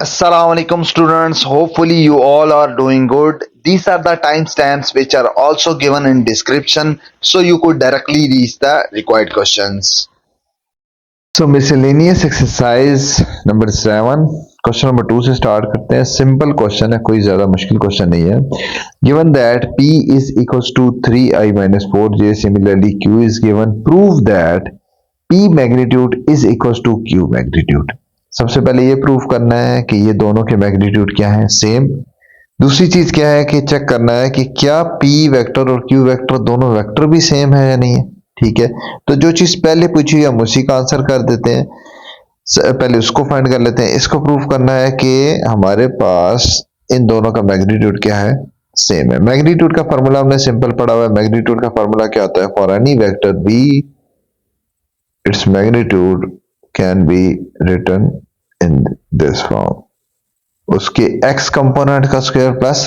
Assalamualaikum students. Hopefully you all are doing good. These are the timestamps which are also given in description so you could directly reach the required questions. So miscellaneous exercise number 7 question number 2 से start करते हैं. Simple question है, कोई ज्यादा मुश्किल question नहीं है. Given that p is equals to 3i minus 4j, similarly q is given. Prove that p magnitude is equals to q magnitude. सबसे पहले ये प्रूफ करना है कि ये दोनों के मैग्नीट्यूड क्या है, सेम. दूसरी चीज क्या है कि चेक करना है कि क्या p वेक्टर और q वेक्टर दोनों वेक्टर भी सेम है या नहीं है. ठीक है, तो जो चीज पहले पूछी हम उसी का आंसर कर देते हैं. पहले उसको फाइंड कर लेते हैं. इसको प्रूफ करना है कि हमारे पास इन दोनों का मैग्नीट्यूड क्या है, सेम है. मैग्नीट्यूड का फॉर्मूला हमने सिंपल पढ़ा हुआ है. मैग्नीट्यूड का फॉर्मूला क्या होता है, for any vector b its magnitude can be written in this form. उसके x कंपोनेंट का स्क्वायर प्लस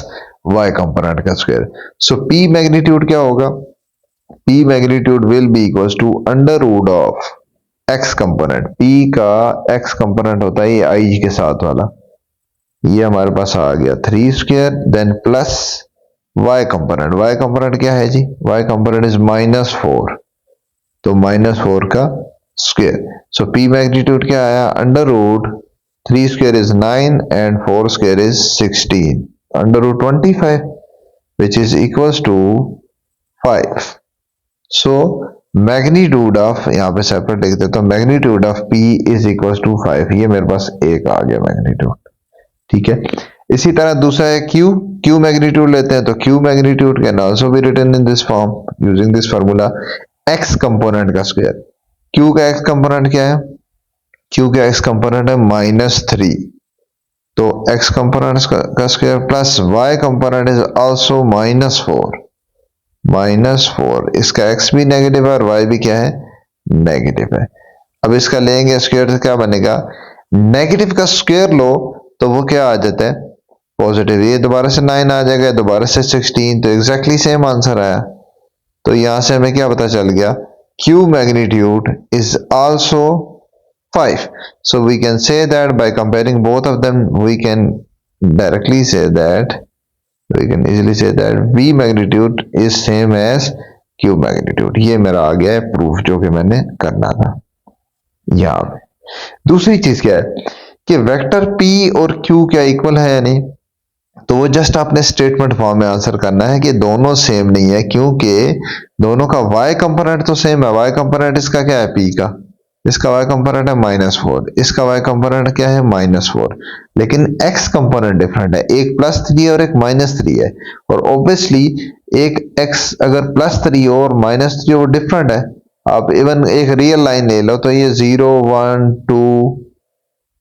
y कंपोनेंट का स्क्वायर. सो p मैग्नीट्यूड क्या होगा, p magnitude will be equals to under root of x component. p का x component होता है ये i के साथ वाला, ये हमारे पास आ गया 3 square, then plus y component. y component क्या है जी, y कंपोनेंट इज -4, तो -4 का स्क्वायर. सो p मैग्नीट्यूड क्या आया, under root 3 square is 9 and 4 square is 16, under root 25 which is equals to 5. So magnitude of, यहाँ पे सेपरेट लिख देता हूँ, magnitude of p is equals to 5. ये मेरे पास एक आ गया मैग्नीट्यूड. ठीक है, इसी तरह दूसरा है q मैग्नीट्यूड लेते हैं, तो q magnitude can also be written in this form using this formula, x component का स्क्वायर. q का x कंपोनेंट क्या है, q का x कंपोनेंट है -3, तो x कंपोनेंट का square plus y component is also -4, इसका x भी नेगेटिव है और y भी क्या है, नेगेटिव है. अब इसका लेंगे स्क्वायर तो क्या बनेगा, नेगेटिव का स्क्वायर लो तो वो क्या आ जाता है, पॉजिटिव. ये दोबारा से 9 आ जाएगा, दोबारा से 16, तो एग्जैक्टली सेम आंसर आया. तो यहां से हमें क्या पता चल गया, q magnitude is also 5. So we can say that by comparing both of them we can directly say that, we can easily say that v magnitude is same as q magnitude. ये मेरा आ गया है proof जो कि मैंने करना था. यहाँ पे दूसरी चीज क्या है कि वेक्टर p और q क्या इक्वल है या नहीं, तो वो जस्ट आपने स्टेटमेंट फॉर्म में आंसर करना है कि दोनों सेम नहीं है, क्योंकि दोनों का y कंपोनेंट तो सेम है. y कंपोनेंट इसका क्या है, p का, इसका y कंपोनेंट है -4, इसका y कंपोनेंट क्या है, -4, लेकिन x कंपोनेंट डिफरेंट है, एक +3 है और एक -3 है. और ऑब्वियसली एक x अगर +3 हो और -3 वो डिफरेंट है. आप इवन एक रियल लाइन ले लो तो ये 0 1 2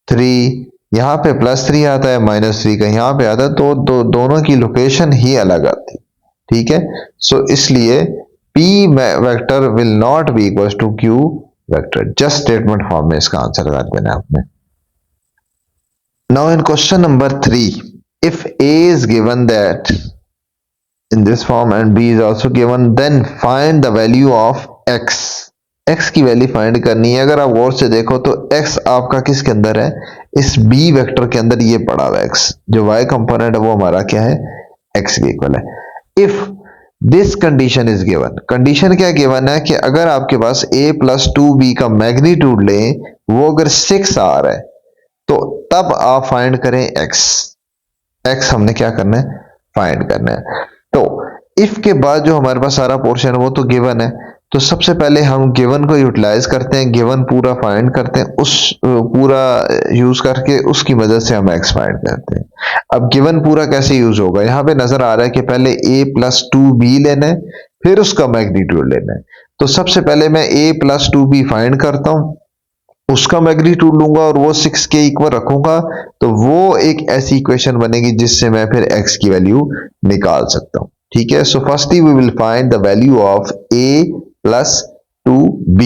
3, यहाँ पे +3 आता है, -3 का यहाँ पे आता है, तो दोनों की लोकेशन ही अलग आती. ठीक है, सो इसलिए p vector will not be equal to q vector. Just statement form में इसका आंसर कर देना आपने. Now in question number 3, if a is given that in this form and b is also given, then find the value of x. x की value find करनी है. अगर आप गौर से देखो तो x आपका किसके अंदर है, इस b वेक्टर के अंदर ये पड़ा हुआ है x, जो y कंपोनेंट है वो हमारा क्या है, x के इक्वल है. If this condition is given, condition क्या गिवन है कि अगर आपके पास a + 2b का मैग्नीट्यूड लें, वो अगर 6 आ रहा है तो तब आप फाइंड करें x हमने क्या करना है, फाइंड करना है. तो इफ के बाद जो हमारे पास सारा पोर्शन है वो तो गिवन है, तो सबसे पहले हम गिवन को यूटिलाइज करते हैं, गिवन पूरा फाइंड करते हैं, उस पूरा यूज करके उसकी मदद से हम x फाइंड करते हैं. अब गिवन पूरा कैसे यूज होगा, यहाँ पे नजर आ रहा है कि पहले a + 2b लेना है, फिर उसका मैग्नीट्यूड लेना है. तो सबसे पहले मैं a + 2b फाइंड करता हूं, उसका मैग्नीट्यूड लूंगा और वो 6 के इक्वल रखूंगा, तो वो एक ऐसी इक्वेशन बनेगी जिससे मैं फिर x की वैल्यू निकाल सकता हूं. ठीक है, so firstly we will find the value of a + 2b.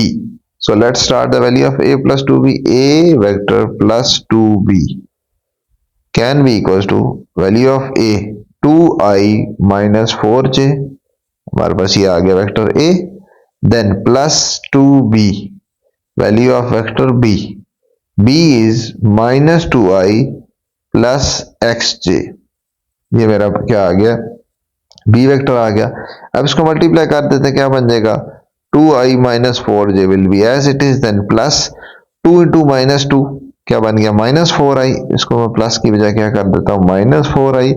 So let's start the value of a + 2b. a vector plus 2b can be equals to value of a 2i minus 4j. हमारे पास ये आ गया vector a, then plus 2b, value of vector b. b is -2i plus x j, ये मेरा क्या आ गया, B vector आ गया। अब इसको मल्टीप्लाई कर देते, क्या बन जाएगा, 2i minus 4j will be as it is, then plus 2 into minus 2 क्या बन गया, माइनस 4i, इसको मैं प्लस की बजाय क्या कर देता हूँ, माइनस 4i,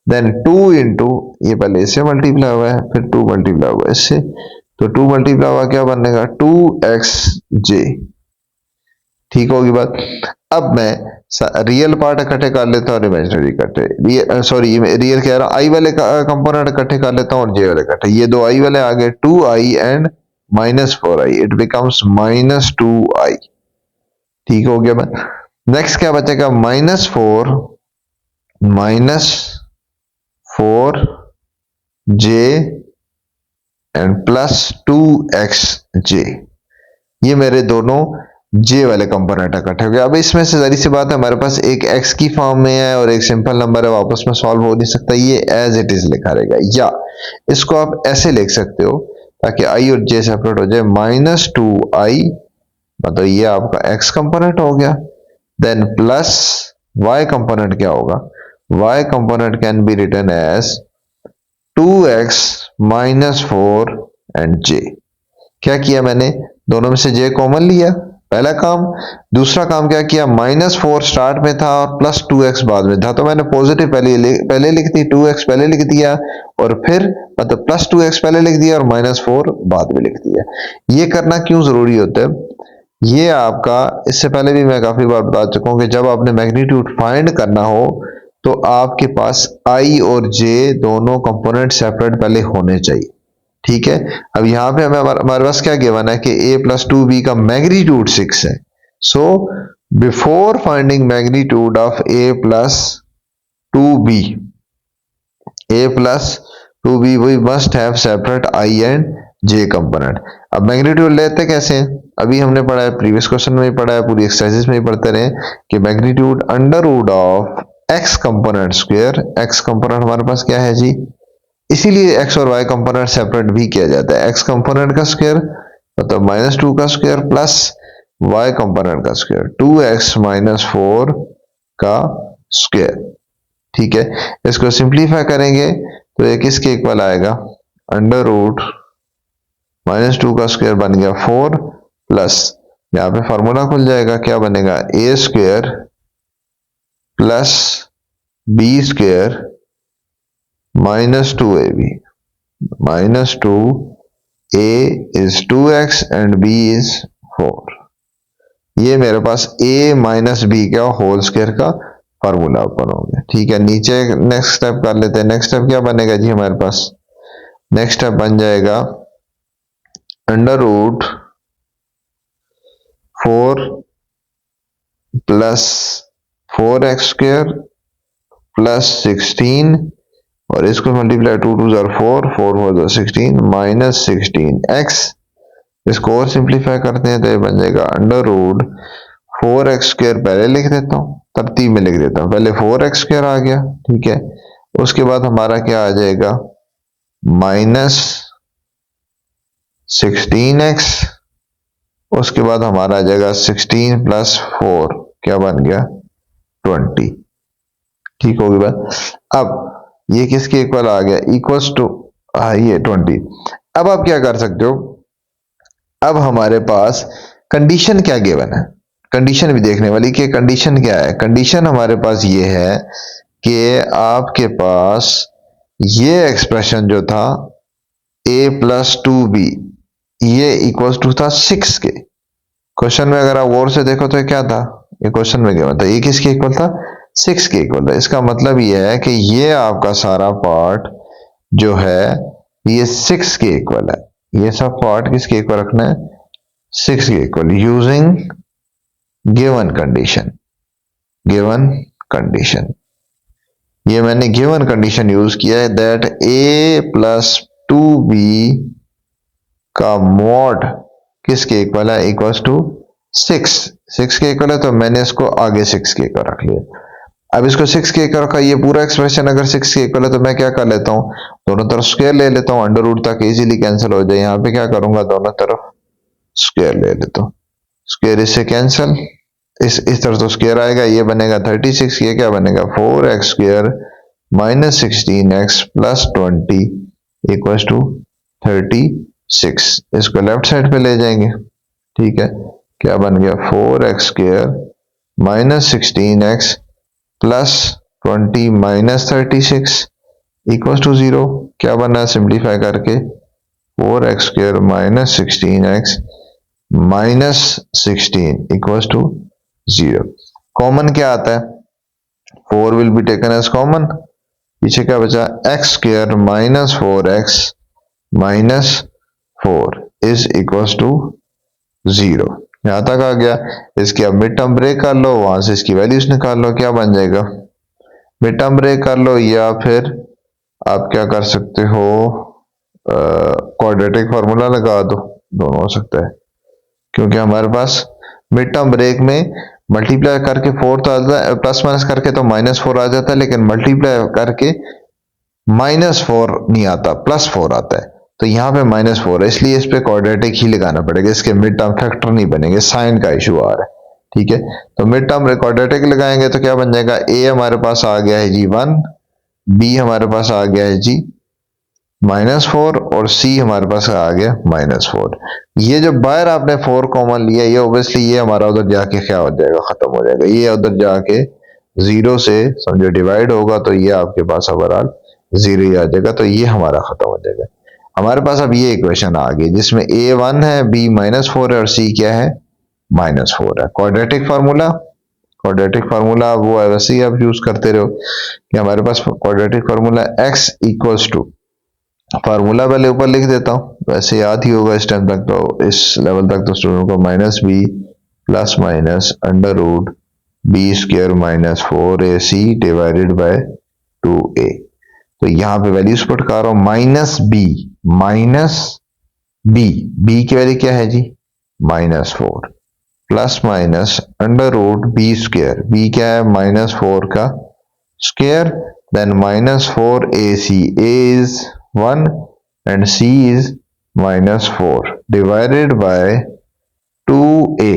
देन 2 इंटू, ये पहले इससे मल्टीप्लाई हुआ है, फिर 2 मल्टीप्लाई हुआ इससे, तो 2 मल्टीप्लाई हुआ क्या बनेगा, 2xj। ठीक होगी बात। अब मैं रियल पार्ट इकट्ठे कर लेता हूँ और इमेजिनरी इकट्ठे, सॉरी रियल कह रहा हूँ, आई वाले कंपोनेंट इकट्ठे कर लेता हूँ और जे वाले इकट्ठे, ये दो आई वाले आ गए, 2i and minus 4i, it becomes minus 2i। ठीक हो गया। मैं नेक्स्ट क्या बचेगा, -4 एंड प्लस 2xj, ये मेरे दोनों जे वाले कंपोनेंट इकट्ठे हो गए। अब इसमें से जरी सी बात है, हमारे पास एक एक्स की फॉर्म में है और एक सिंपल नंबर है, वापस में सॉल्व हो नहीं सकता, ये एज इट इज लिखा रहेगा, या इसको आप ऐसे लिख सकते हो ताकि आई और जे सेपरेट हो जाए, -2i, मतलब ये आपका एक्स कंपोनेंट हो गया, देन प्लस वाई कंपोनेंट क्या होगा, y component can be written as 2x minus 4 and j. क्या किया मैंने, दोनों में से जे कॉमन लिया, पहला काम। दूसरा काम क्या किया, -4 स्टार्ट में था और प्लस 2x बाद में था, तो मैंने पॉजिटिव पहले लिख दी, 2x पहले लिख दिया, और फिर मतलब प्लस 2x पहले लिख दिया और -4 बाद में लिख दिया। ये करना क्यों जरूरी होता है, ये आपका, इससे पहले भी मैं काफी बार बता चुका हूं कि जब आपने मैग्नीट्यूड फाइंड करना हो तो आपके पास आई और जे दोनों कंपोनेंट सेपरेट पहले होने चाहिए। ठीक है, अब यहां पे हमारे पास क्या गिवन है कि a प्लस 2b का मैग्नीट्यूड 6 है, so before finding magnitude of a plus 2b, we must have separate i and j component. अब मैग्नीट्यूड लेते कैसे हैं, अभी हमने पढ़ा है, प्रीवियस क्वेश्चन में ही पढ़ा है, पूरी एक्सरसाइजेस में ही पढ़ते रहे कि magnitude under root of x component square, x component हमारे पास क्या है जी, इसीलिए x और y कंपोनेंट सेपरेट भी किया जाता है, x कंपोनेंट का स्क्वायर मतलब -2 का स्क्वायर प्लस y कंपोनेंट का स्क्वायर 2x माइनस 4 का स्क्वायर। ठीक है, इसको सिंप्लीफाई करेंगे तो ये किसके इक्वल आएगा, अंडर रूट -2 का स्क्वायर बन गया 4 प्लस, यहाँ पे फॉर्मूला खुल जाएगा, क्या बनेगा, a square plus b square -2ab, -2a is 2x and b is 4। ये मेरे पास a माइनस बी का होल स्क्वायर का फॉर्मूला ओपन हो गया। ठीक है, नीचे नेक्स्ट स्टेप कर लेते हैं। नेक्स्ट स्टेप क्या बनेगा जी हमारे पास, नेक्स्ट स्टेप बन जाएगा under root 4 plus 4x square plus 16, और इसको multiply 2 2 jar 4 4 4 jar 16 minus 16x। इसको और सिंप्लीफाई करते हैं तो ये बन जाएगा अंडर रूट 4x स्क्वायर, पहले लिख देता हूँ, तरतीब में लिख देता हूँ, पहले 4x स्क्वायर आ गया। ठीक है, उसके बाद हमारा क्या आ जाएगा, माइनस 16x, उसके बाद हमारा आ जाएगा 16 प्लस 4 क्या बन गया 20। ठीक होगी बात। अब ये किसके इक्वल आ गया, इक्वल्स टू ये 20। अब आप क्या कर सकते हो, अब हमारे पास कंडीशन क्या गिवन है, कंडीशन भी देखने वाली कि कंडीशन क्या है। कंडीशन हमारे पास ये है कि आपके पास ये एक्सप्रेशन जो था a प्लस 2b ये इक्वल्स टू था 6 के। क्वेश्चन में अगर आप गौर से देखो तो क्या था, ये क्वेश्चन में क्या था, ये किसके इक्वल था, 6 के इक्वल था। इसका मतलब ये है कि ये आपका सारा पार्ट जो है ये 6 के इक्वल है, ये सब पार्ट किसके इक्वल रखना है, 6 के equal, using given condition. Given condition, ये मैंने गिवन कंडीशन यूज किया है दैट a प्लस 2b का मॉड किसके इक्वल है, इक्वल्स टू 6 के इक्वल है, तो मैंने इसको आगे 6 के इक्वल रख लिया। अब इसको 6 के इक्वल रखा, ये पूरा एक्सप्रेशन अगर 6 के इक्वल है तो मैं क्या कर लेता हूँ, दोनों तरफ स्क्वायर ले लेता हूँ, अंडर रूट तक इजीली कैंसिल हो जाए। यहाँ पे क्या करूंगा, दोनों तरफ स्क्वायर ले लेता हूँ, स्क्वायर इससे कैंसिल, इस तरह तो स्क्वायर आएगा, ये बनेगा 36, ये क्या बनेगा 4x² minus 16x plus 20 equals to 36। इसको लेफ्ट साइड पे ले जाएंगे, ठीक है, क्या बन गया 4x² minus 16x plus 20 minus 36 equals to 0। क्या बना सिंप्लीफाई करके 4x² minus 16x minus 16 equals to 0। Common क्या आता है, 4 will be taken as common, पीछे क्या बचा x² minus 4x minus 4 is equals to 0। यहां तक आ गया। इसकी अब मिड टर्म ब्रेक कर लो, वहां से इसकी वैल्यूज निकाल लो, क्या बन जाएगा मिड टर्म ब्रेक कर लो, या फिर आप क्या कर सकते हो क्वाड्रेटिक फार्मूला लगा दो, दोनों हो सकता है, क्योंकि हमारे पास मिड टर्म ब्रेक में मल्टीप्लाई करके 4 तो आता है, प्लस माइनस करके तो -4 आ जाता है, लेकिन मल्टीप्लाई करके -4 नहीं आता, +4 आता है, तो यहाँ पे -4 है, इसलिए इस पे क्वाड्रेटिक ही लगाना पड़ेगा, इसके मिड टर्म फैक्टर नहीं बनेंगे, साइन का इशू आ रहा है, ठीक है। तो मिड टर्म क्वाड्रेटिक लगाएंगे तो क्या बन जाएगा, a हमारे पास आ गया है जी 1, b हमारे पास आ गया है जी -4 और c हमारे पास आ गया -4। ये जो बाहर आपने 4 कॉमन लिया, ये ऑब्वियसली ये हमारा उधर जाके क्या हो जाएगा, खत्म हो जाएगा, ये उधर जाके 0 से समझो डिवाइड होगा, तो ये आपके पास ओवरऑल 0 ही आ जाएगा, तो ये हमारा खत्म हो जाएगा। हमारे पास अब ये इक्वेशन आ गई जिसमें a 1 है, b -4 है और c क्या है -4 है। क्वाड्रेटिक फार्मूला वो है वैसे ही आप यूज करते रहो कि हमारे पास quadratic formula x equals to, formula पहले ऊपर लिख देता हूँ, वैसे याद ही होगा इस टाइम तक, तो इस लेवल तक तो स्टूडेंट को -b plus minus √b² minus 4ac divided by 2a। तो यहाँ पे वैल्यूज पुट कर रहा हूँ, -b की वैल्यू क्या है जी -4 प्लस माइनस √b², b क्या है -4 का square, then -4ac, a is 1 and c is -4 divided by 2a,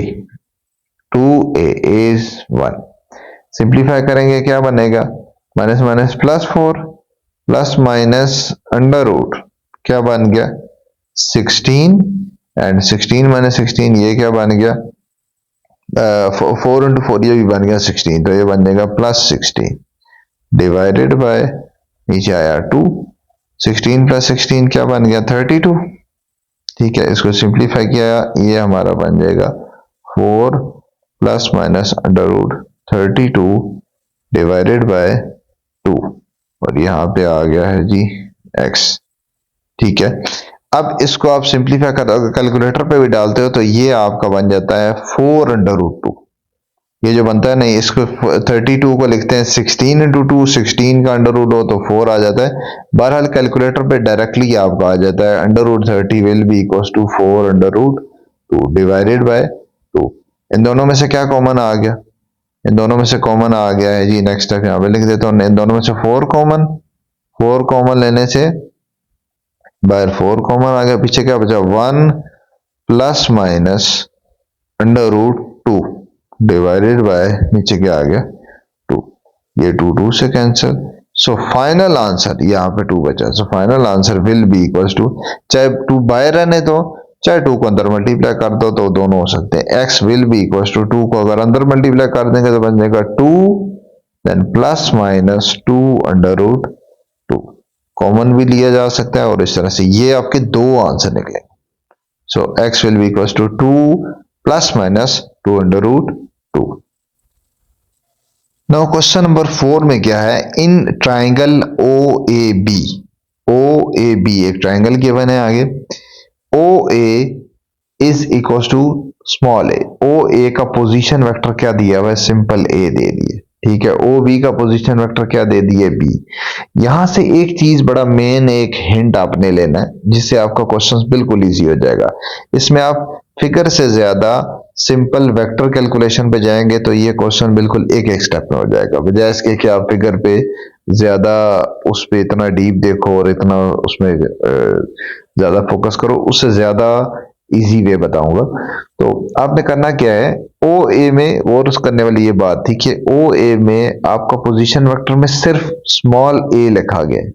2a is 1। Simplify करेंगे क्या बनेगा, माइनस माइनस +4 प्लस माइनस √ क्या बन गया 16 एंड 16 माइनस 16 ये क्या बन गया 4 × 4 ये भी बन गया 16, तो ये बन जाएगा +16 डिवाइडेड बाय नीचे आया 2, 16 + 16 क्या बन गया 32, ठीक है। इसको सिंप्लीफाई किया, ये हमारा बन जाएगा 4 प्लस माइनस √32 डिवाइडेड बाय 2 और यहाँ पे आ गया है जी x, ठीक है। अब इसको आप सिंप्लीफाई कर कैलकुलेटर पे भी डालते हो तो ये आपका बन जाता है 4√2, ये जो बनता है नहीं, इसको 32 को लिखते हैं 16 × 2, 16 का √ हो तो 4 आ जाता है। बहरहाल कैलकुलेटर पे डायरेक्टली आपका आ जाता है √30 will be equals to 4√2 divided by 2। इन दोनों में से क्या कॉमन आ गया, इन दोनों में से कॉमन आ गया है जी, नेक्स्ट स्टेप यहाँ पे लिख देता हूँ, इन दोनों में से 4 कॉमन लेने से बाहर 4 कॉमन आ गया, पीछे क्या बचा 1 प्लस माइनस √2 डिवाइडेड बाय नीचे क्या आ गया 2, ये 2 से कैंसिल, सो फाइनल आंसर यहाँ पे 2 बचा, so final answer will be equals to, चाहे 2 बाहर रहने दो चाहे 2 को अंदर मल्टीप्लाई कर दो तो दोनों हो सकते हैं। x will be equals to 2 को अगर अंदर मल्टीप्लाई कर देंगे तो बन जाएगा 2 देन प्लस माइनस 2√2, कॉमन भी लिया जा सकता है और इस तरह से ये आपके दो आंसर निकले। So x will be equals to 2 plus minus 2√2। Now question number 4 में क्या है, इन ट्राइंगल OAB एक ट्राइंगल गिवन है आगे, OA is equals to small a, OA का पोजीशन वेक्टर क्या दिया हुआ है, सिंपल a दे दिए, ठीक है। OB का पोजीशन वेक्टर क्या दे दिए B। यहां से एक चीज बड़ा मेन एक हिंट आपने लेना है जिससे आपका क्वेश्चन बिल्कुल इजी हो जाएगा। इसमें आप फिगर से ज्यादा सिंपल वेक्टर कैलकुलेशन पे जाएंगे तो ये क्वेश्चन बिल्कुल एक स्टेप में हो जाएगा, बजाय इसके कि आप फिगर पे ज्यादा उस पे इतना डीप देखो और इतना उसमें ज्यादा फोकस करो, उससे ज्यादा इजी वे बताऊंगा। तो आपने करना क्या है, ओ ए में और उस करने वाली ये बात थी कि ओ ए में आपका पोजीशन वेक्टर में सिर्फ स्मॉल ए लिखा गया है,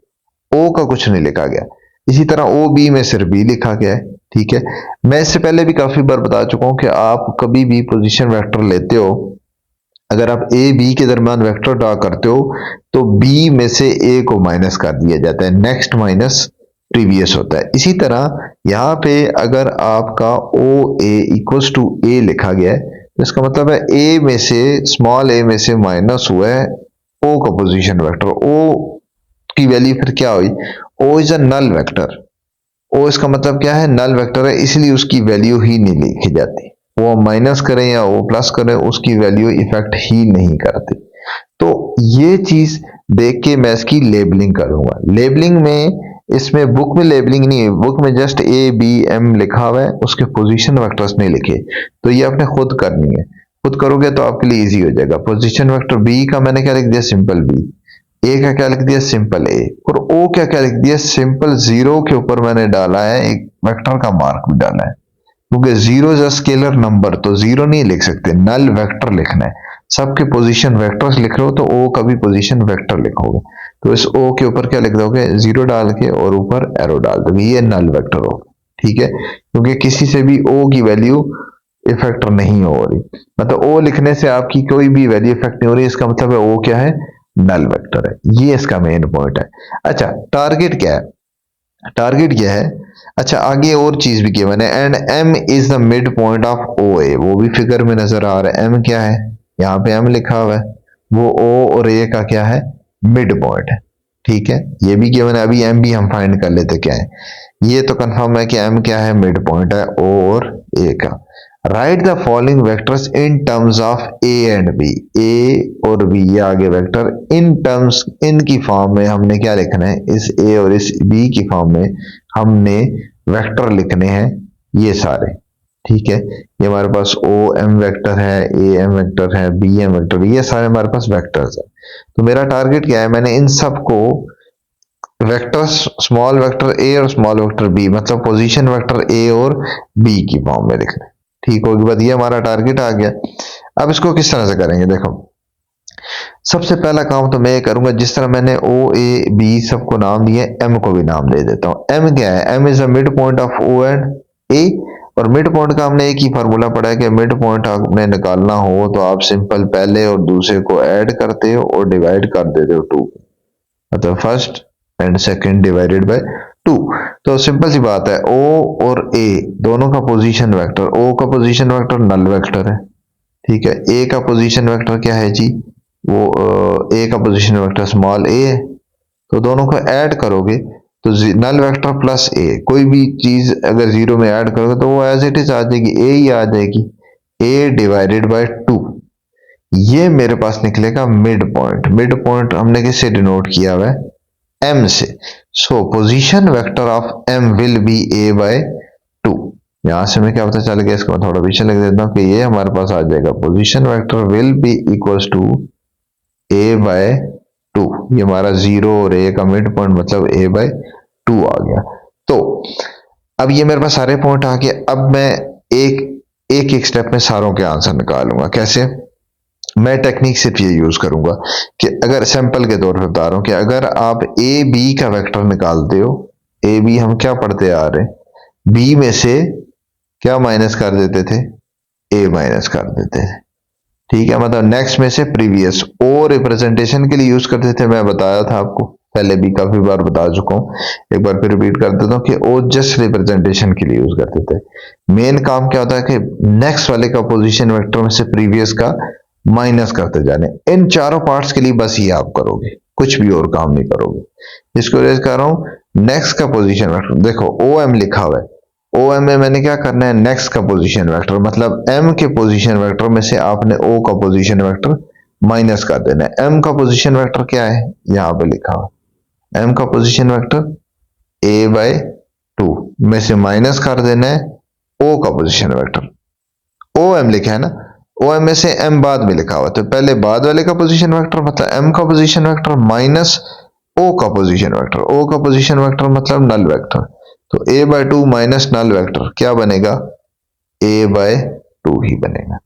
ओ का कुछ नहीं लिखा गया। इसी तरह ओ बी में सिर्फ बी लिखा गया है। ठीक है, मैं इससे पहले भी काफी बार बता चुका हूं कि आप कभी भी पोजीशन वेक्टर लेते हो, अगर आप ए बी के दरमियान वेक्टर ड्रा करते हो तो बी में से ए को माइनस कर दिया जाता है, नेक्स्ट माइनस प्रीवियस होता है। इसी तरह यहाँ पे अगर आपका ओ ए इक्वल्स टू ए लिखा गया है तो इसका मतलब है ए में से, स्मॉल ए में से माइनस हुआ है ओ का पोजीशन वेक्टर। ओ की वैल्यू फिर क्या हुई, ओ इज अ नल वेक्टर। ओ इसका मतलब क्या है, नल वेक्टर है, इसलिए उसकी वैल्यू ही नहीं लिखी जाती। वो माइनस करें या वो प्लस करें उसकी वैल्यू इफेक्ट ही नहीं करती। तो ये चीज देख के मैं इसकी लेबलिंग करूंगा। लेबलिंग में, इसमें बुक में लेबलिंग नहीं है, बुक में जस्ट ए बी एम लिखा हुआ है, उसके पोजीशन वेक्टर्स नहीं लिखे। तो ये आपने खुद करनी है, खुद करोगे तो आपके लिए इजी हो जाएगा। पोजीशन वेक्टर बी का मैंने क्या लिख दिया, सिंपल बी। ए का क्या लिख दिया, सिंपल ए। और ओ क्या लिख दिया, सिंपल जीरो के ऊपर मैंने डाला है एक वेक्टर का मार्क भी डाला है, क्योंकि zero is a scalar number, तो जीरो नहीं लिख सकते, नल वेक्टर लिखना है। सबके पोजीशन वेक्टर्स लिख रहे हो तो ओ का भी पोजीशन वेक्टर लिखोगे। तो इस ओ के ऊपर क्या लिख दोगे, जीरो डाल के और ऊपर एरो डाल दोगे, ये नल वेक्टर होगा। ठीक है, क्योंकि किसी से भी ओ की वैल्यू इफेक्ट नहीं हो रही, मतलब ओ लिखने से आपकी कोई भी वैल्यू इफेक्ट नहीं हो रही, इसका मतलब है ओ क्या है, नल वेक्टर है। ये इसका मेन पॉइंट है। अच्छा, टारगेट क्या है, टारगेट क्या है, अच्छा आगे और चीज भी किया मैंने, and M is the mid point of O A, वो भी फिगर में नजर आ रहा है। एम क्या है, यहाँ पे एम लिखा हुआ है, वो ओ और ए का क्या है, मिड पॉइंट है। ठीक है, ये भी किया मैंने। अभी एम भी हम फाइंड कर लेते क्या है। ये तो कंफर्म है कि एम क्या है, मिड पॉइंट है ओ और ए का। Write the following vectors in terms of A and B, A और बी ये आगे वेक्टर इन टर्म्स, इनकी फॉर्म में हमने क्या लिखना है, इस ए और इस बी की फॉर्म में हमने वेक्टर लिखने हैं ये सारे। ठीक है, ये हमारे पास ओ एम वेक्टर है, ए एम वेक्टर है, बी एम वेक्टर, ये सारे हमारे पास वेक्टर्स है। तो मेरा टारगेट क्या है, मैंने इन सबको वेक्टर्स, स्मॉल वेक्टर ए और स्मॉल वेक्टर बी, मतलब पोजीशन वेक्टर ए और बी की फॉर्म में लिखना है। ठीक होगी बात, ये हमारा टारगेट आ गया। अब इसको किस तरह से करेंगे, देखो सबसे पहला काम तो मैं ये करूंगा, जिस तरह मैंने ओ ए बी सबको नाम दिए, एम को भी नाम दे देता हूं। एम क्या है, M is the mid point of O and A, और मिड पॉइंट का हमने एक ही फार्मूला पढ़ा है कि मिड पॉइंट आपने निकालना हो तो आप सिंपल पहले और दूसरे को ऐड करते हो और डिवाइड कर देते हो टू, मतलब first and second divided by two. तो सिंपल सी बात है, ओ और ए दोनों का पोजीशन वेक्टर, ओ का पोजीशन वेक्टर नल वेक्टर है। ठीक है, ए का पोजीशन वेक्टर क्या है जी, वो ए का पोजीशन वेक्टर स्मॉल ए है। तो दोनों को ऐड करोगे तो नल वेक्टर प्लस ए, कोई भी चीज अगर जीरो में ऐड करोगे तो वो एज इट इज आ जाएगी, ए ही आ जाएगी, ए डिवाइडेड बाय टू। ये मेरे पास निकलेगा मिड पॉइंट। मिड पॉइंट हमने किससे डिनोट किया हुआ है, एम से। So position vector of M will be A by two. यहां से मैं क्या पता चल गया, इसको थोड़ा पीछे लिख देता हूं कि ये हमारे पास आ जाएगा, position vector will be equals to A by two. ये हमारा जीरो और ए का मिड पॉइंट मतलब ए बाय टू आ गया। तो अब ये मेरे पास सारे पॉइंट आ गए। अब मैं एक स्टेप में सारों के आंसर निकालूंगा। कैसे, मैं टेक्निक सिर्फ ये यूज करूंगा कि अगर सैंपल के तौर पर बता रहा हूं कि अगर आप ए बी का वेक्टर निकालते हो, ए बी हम क्या पढ़ते आ रहे, बी में से क्या माइनस कर देते थे, ए माइनस कर देते थे। ठीक है, मतलब नेक्स्ट में से प्रीवियस, ओ रिप्रेजेंटेशन के लिए यूज करते थे, मैं बताया था आपको पहले भी काफी बार बता चुका हूं, एक बार फिर रिपीट कर देता हूं कि ओ जस्ट रिप्रेजेंटेशन के लिए यूज करते थे। मेन काम क्या होता है कि नेक्स्ट वाले का पोजीशन वेक्टर में से प्रीवियस का माइनस करते जाने। इन चारों पार्ट्स के लिए बस ये आप करोगे, कुछ भी और काम नहीं करोगे। इसको रेज कर रहा हूं, नेक्स्ट का पोजीशन वेक्टर देखो ओ एम लिखा हुआ है, ओ एम में मैंने क्या करना है, नेक्स्ट का पोजीशन वेक्टर, मतलब एम के पोजीशन वेक्टर में से आपने ओ का पोजीशन वेक्टर माइनस कर देना है। एम का पोजीशन वेक्टर क्या है, यहां पे लिखा हुआ, एम का position vector A by to में से माइनस कर देना है ओ का पोजीशन वेक्टर। ओ एम लिखा है ना, ओ एम में से एम बाद में लिखा हुआ, तो पहले बाद वाले का पोजीशन वेक्टर मतलब एम का पोजीशन वेक्टर माइनस ओ का पोजीशन वेक्टर, ओ का पोजीशन वेक्टर मतलब नल वेक्टर। तो a बाय 2 माइनस नल वेक्टर क्या बनेगा, a बाय 2 ही बनेगा।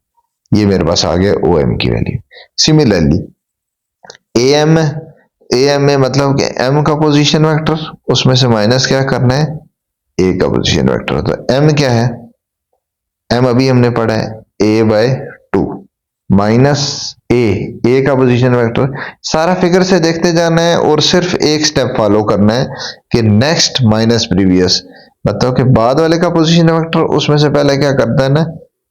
ये मेरे पास आ गया OM की वैल्यू। सिमिलरली AM, AM में मतलब कि M का पोजीशन वेक्टर, उसमें से माइनस क्या करना है, A का पोजीशन वेक्टर। तो M क्या है, M अभी हमने पढ़ा है A बाय 2 माइनस A का पोजीशन वेक्टर। सारा फिगर से देखते जाना है और सिर्फ एक स्टेप फॉलो करना है कि नेक्स्ट माइनस प्रीवियस, मतलब कि बाद वाले का पोजीशन वेक्टर, उसमें से पहले क्या करता है ना,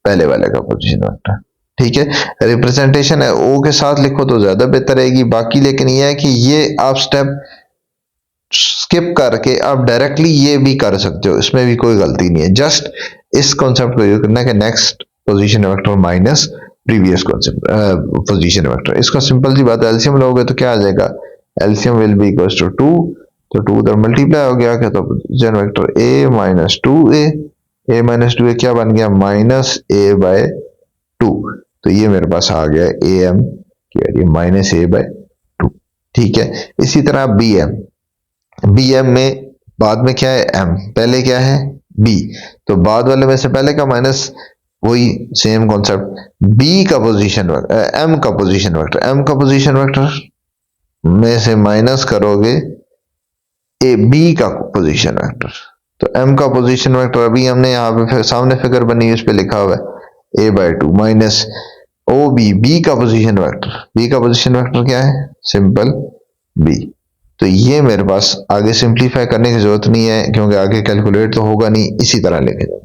पहले वाले का पोजीशन वेक्टर। ठीक है, रिप्रेजेंटेशन है ओ के साथ लिखो तो ज्यादा बेहतर रहेगी। बाकी लेकिन ये है कि ये आप स्टेप स्किप करके आप डायरेक्टली ये भी कर सकते हो, इसमें भी कोई गलती नहीं है। जस्ट इस कॉन्सेप्ट को यूज करना है कि next position vector minus previous position vector. इसका सिंपल सी बात है, एलसीएम लोगे तो क्या आ जाएगा, LCM will be equals to 2, तो 2 उधर मल्टीप्लाई हो गया, क्या तो position vector a minus 2a, a minus 2a क्या बन गया, माइनस a बाय 2। तो ये मेरे पास आ गया am की वैल्यू माइनस a बाय 2। ठीक है, इसी तरह bm में बाद में क्या है m, पहले क्या है b, तो बाद वाले में से पहले का माइनस, वही सेम कॉन्सेप्ट। b का पोजीशन वेक्टर, m का पोजीशन वेक्टर, m का पोजीशन वेक्टर में से माइनस करोगे ए b का पोजीशन वेक्टर। तो m का पोजीशन वेक्टर अभी हमने यहाँ पे सामने फिगर बनी है, उस पे लिखा हुआ है a बाय 2 माइनस OB, b का पोजीशन वेक्टर, b का पोजीशन वेक्टर क्या है, सिंपल b। तो ये मेरे पास आगे सिंप्लीफाई करने की जरूरत नहीं है क्योंकि आगे कैलकुलेट तो होगा नहीं, इसी तरह लिखे जाए।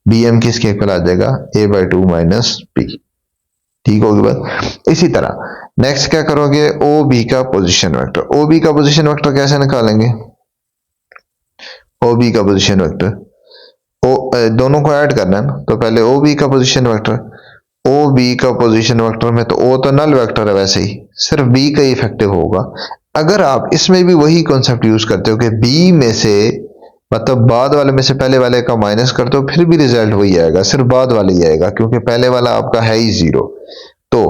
bm किसके इक्वल आ जाएगा, a बाय 2 माइनस b। ठीक होगी बात। इसी तरह नेक्स्ट क्या करोगे, OB का पोजीशन वेक्टर। OB का पोजीशन वेक्टर कैसे निकालेंगे, OB का पोजीशन वेक्टर, दोनों को ऐड करना है ना, तो पहले OB का पोजीशन वेक्टर, OB का पोजीशन वेक्टर में तो O तो नल वेक्टर है, वैसे ही सिर्फ B का ही इफेक्टिव होगा। अगर आप इसमें भी वही कॉन्सेप्ट यूज करते हो कि B में से मतलब बाद वाले में से पहले वाले का माइनस करते हो, फिर भी रिजल्ट वही आएगा, सिर्फ बाद वाले ही आएगा क्योंकि पहले वाला आपका है ही 0। तो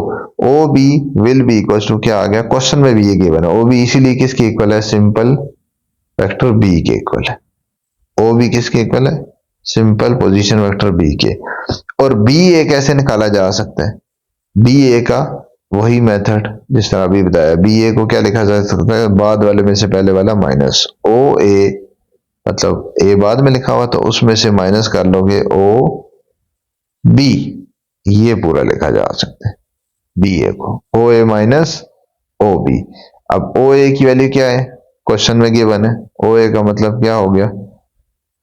OB will be equal to क्या आ गया, क्वेश्चन में भी ये गिवन है, OB इसीलिए किसके इक्वल है, सिंपल वेक्टर B के इक्वल है। OB किसके इक्वल है, सिंपल पोजीशन वेक्टर B के। और BA कैसे निकाला जा सकता है, BA का वही मेथड जिस तरह अभी बताया। BA को क्या लिखा जा सकता है, बाद वाले में से पहले वाला माइनस OA, मतलब A बाद में लिखा हुआ तो उसमें से माइनस कर लोगे OB, ये पूरा लिखा जा सकता है BA को, OA माइनस OB। अब OA की वैल्यू क्या है, क्वेश्चन में गिवन है, OA का मतलब क्या हो गया,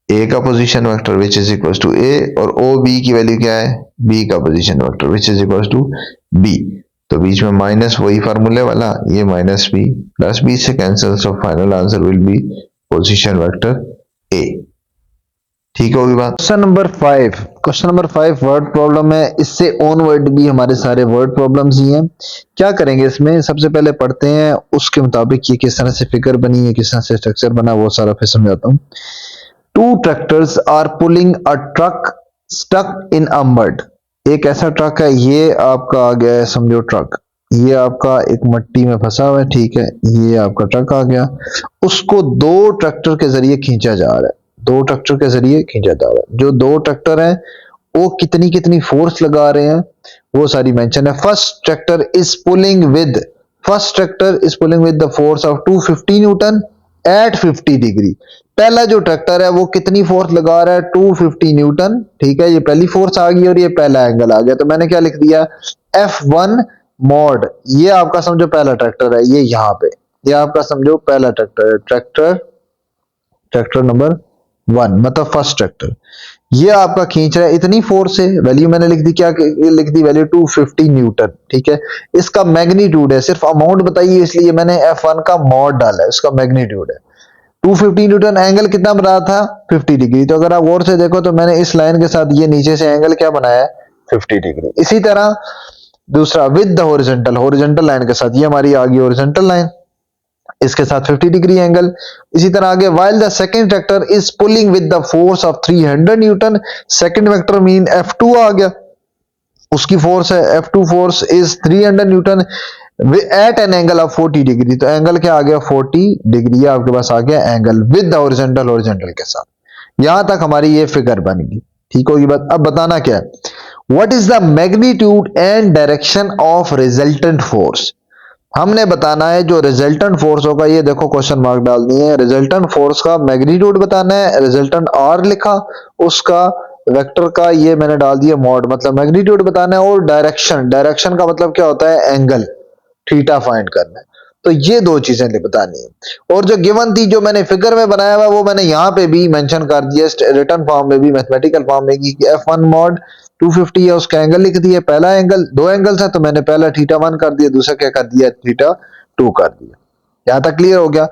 A का position vector which is equal to A, और OB की वैल्यू क्या है, B का position vector which is equal to B। तो बीच में माइनस वही फार्मूले वाला, ये माइनस B प्लस B से cancel, so final answer will be position vector A। ठीक होगी बात। क्वेश्चन नंबर 5 वर्ड प्रॉब्लम है, इससे ऑनवर्ड भी हमारे सारे वर्ड प्रॉब्लम्स ही हैं। क्या करेंगे इसमें, सबसे पहले पढ़ते हैं उसके मुताबिक ये किस तरह से फिगर बनी है, किस तरह से स्ट्रक्चर बना, वो सारा फिर समझाता हूँ। 2 tractors are pulling a truck stuck in a mud। एक ऐसा ट्रक है, ये आपका आ गया है, समझो ट्रक, ये आपका एक मट्टी में फंसा हुआ है, ठीक है, ये आपका ट्रक आ गया, उसको 2 ट्रैक्टर के जरिए खींचा जा रहा है, 2 ट्रैक्टर के जरिए खींचा जा रहा है। जो 2 ट्रैक्टर हैं वो कितनी कितनी फोर्स लगा रहे हैं वो सारी मेंशन है। First tractor is pulling with the force of 250 newton at 50 degree. पहला जो ट्रैक्टर है वो कितनी फोर्स लगा रहा है, 250 न्यूटन, ठीक है, ये पहली फोर्स आ गई और ये पहला एंगल आ गया। तो मैंने क्या लिख दिया, F1 मॉड, ये आपका समझो पहला ट्रैक्टर है, ये यहाँ पे, ये आपका समझो पहला ट्रैक्टर है, ट्रैक्टर नंबर 1 मतलब फर्स्ट ट्रैक्टर, ये आपका खींच रहा है, इतनी फोर्स से वैल्यू मैंने लिख दी, क्या लिख दी वैल्यू, 250 न्यूटन, ठीक है। इसका मैग्नीट्यूड है, सिर्फ अमाउंट बताइए इसलिए मैंने F1 का मॉड डाला है, इसका मैग्नीट्यूड है 250 न्यूटन। एंगल कितना बना था, 50 डिग्री। तो अगर आप गौर से देखो तो मैंने इस लाइन के साथ ये नीचे से एंगल क्या बनाया है, 50 डिग्री। इसी तरह दूसरा विद द हॉरिजॉन्टल लाइन के साथ, ये हमारी आ गई हॉरिजॉन्टल लाइन, इसके साथ 50 डिग्री एंगल। इसी तरह आगे while the second tractor is pulling with the force of 300 newton, second vector mean F2 आ गया, उसकी फोर्स है F2 force is 300 newton at an angle of 40 degree. तो एंगल क्या आ गया, 40 डिग्री, आपके पास आ गया एंगल विद द हॉरिजॉन्टल के साथ। यहां तक हमारी ये फिगर बन गई। ठीक होगी बात। अब बताना क्या है, what is the magnitude and direction of resultant force. हमने बताना है जो रिजल्टेंट फोर्स होगा, ये देखो क्वेश्चन मार्क डाल दिए हैं, रिजल्टेंट फोर्स का मैग्नीट्यूड बताना है, रिजल्टेंट आर लिखा, उसका वेक्टर का ये मैंने डाल दिया मॉड, मतलब मैग्नीट्यूड बताना है, और डायरेक्शन, डायरेक्शन का मतलब क्या होता है, एंगल थीटा फाइंड करना है। तो ये दो चीजें बतानी है। और जो गिवन थी, जो मैंने फिगर में बनाया हुआ, वो मैंने यहाँ पे भी मेंशन कर दिया, रिटर्न फॉर्म में भी, मैथमेटिकल फॉर्म में, कि F1 मॉड 250 है, उसका एंगल लिख दिया, पहला एंगल, दो एंगल्स है तो मैंने पहला θ1 कर दिया, दूसरा क्या कर दिया, θ2 कर दिया। यहां तक क्लियर हो गया।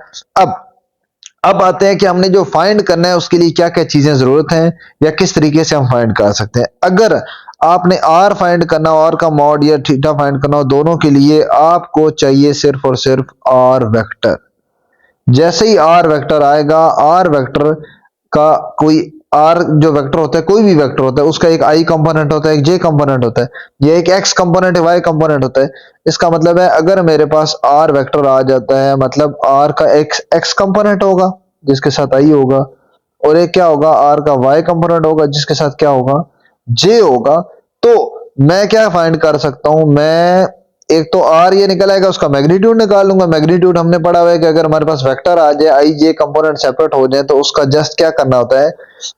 अब आते हैं कि हमने जो फाइंड करना है उसके लिए क्या क्या चीजें जरूरत है, या किस तरीके से हम फाइंड कर सकते हैं। अगर आपने आर फाइंड करना हो, आर का मॉड या थीटा फाइंड करना हो, दोनों के लिए आपको चाहिए सिर्फ और सिर्फ आर वेक्टर। जैसे ही आर वेक्टर आएगा, आर वेक्टर का कोई, आर जो वेक्टर होता है, कोई भी वेक्टर होता है, उसका एक आई कंपोनेंट होता है, एक जे कंपोनेंट होता है, ये एक एक्स कंपोनेंट, वाई कंपोनेंट होता है। इसका मतलब है अगर मेरे पास आर वेक्टर आ जाता है, मतलब आर का एक्स एक्स कंपोनेंट होगा जिसके साथ आई होगा, और एक क्या होगा, आर का वाई कंपोनेंट होगा जिसके साथ क्या होगा, जे होगा। तो मैं क्या फाइंड कर सकता हूं, मैं एक तो आर ये निकल आएगा, उसका मैग्नीट्यूड निकाल लूंगा। मैग्नीट्यूड हमने पढ़ा हुआ है कि अगर हमारे पास वेक्टर आ जाए, आई जे कंपोनेंट सेपरेट हो जाए, तो उसका जस्ट क्या करना होता है,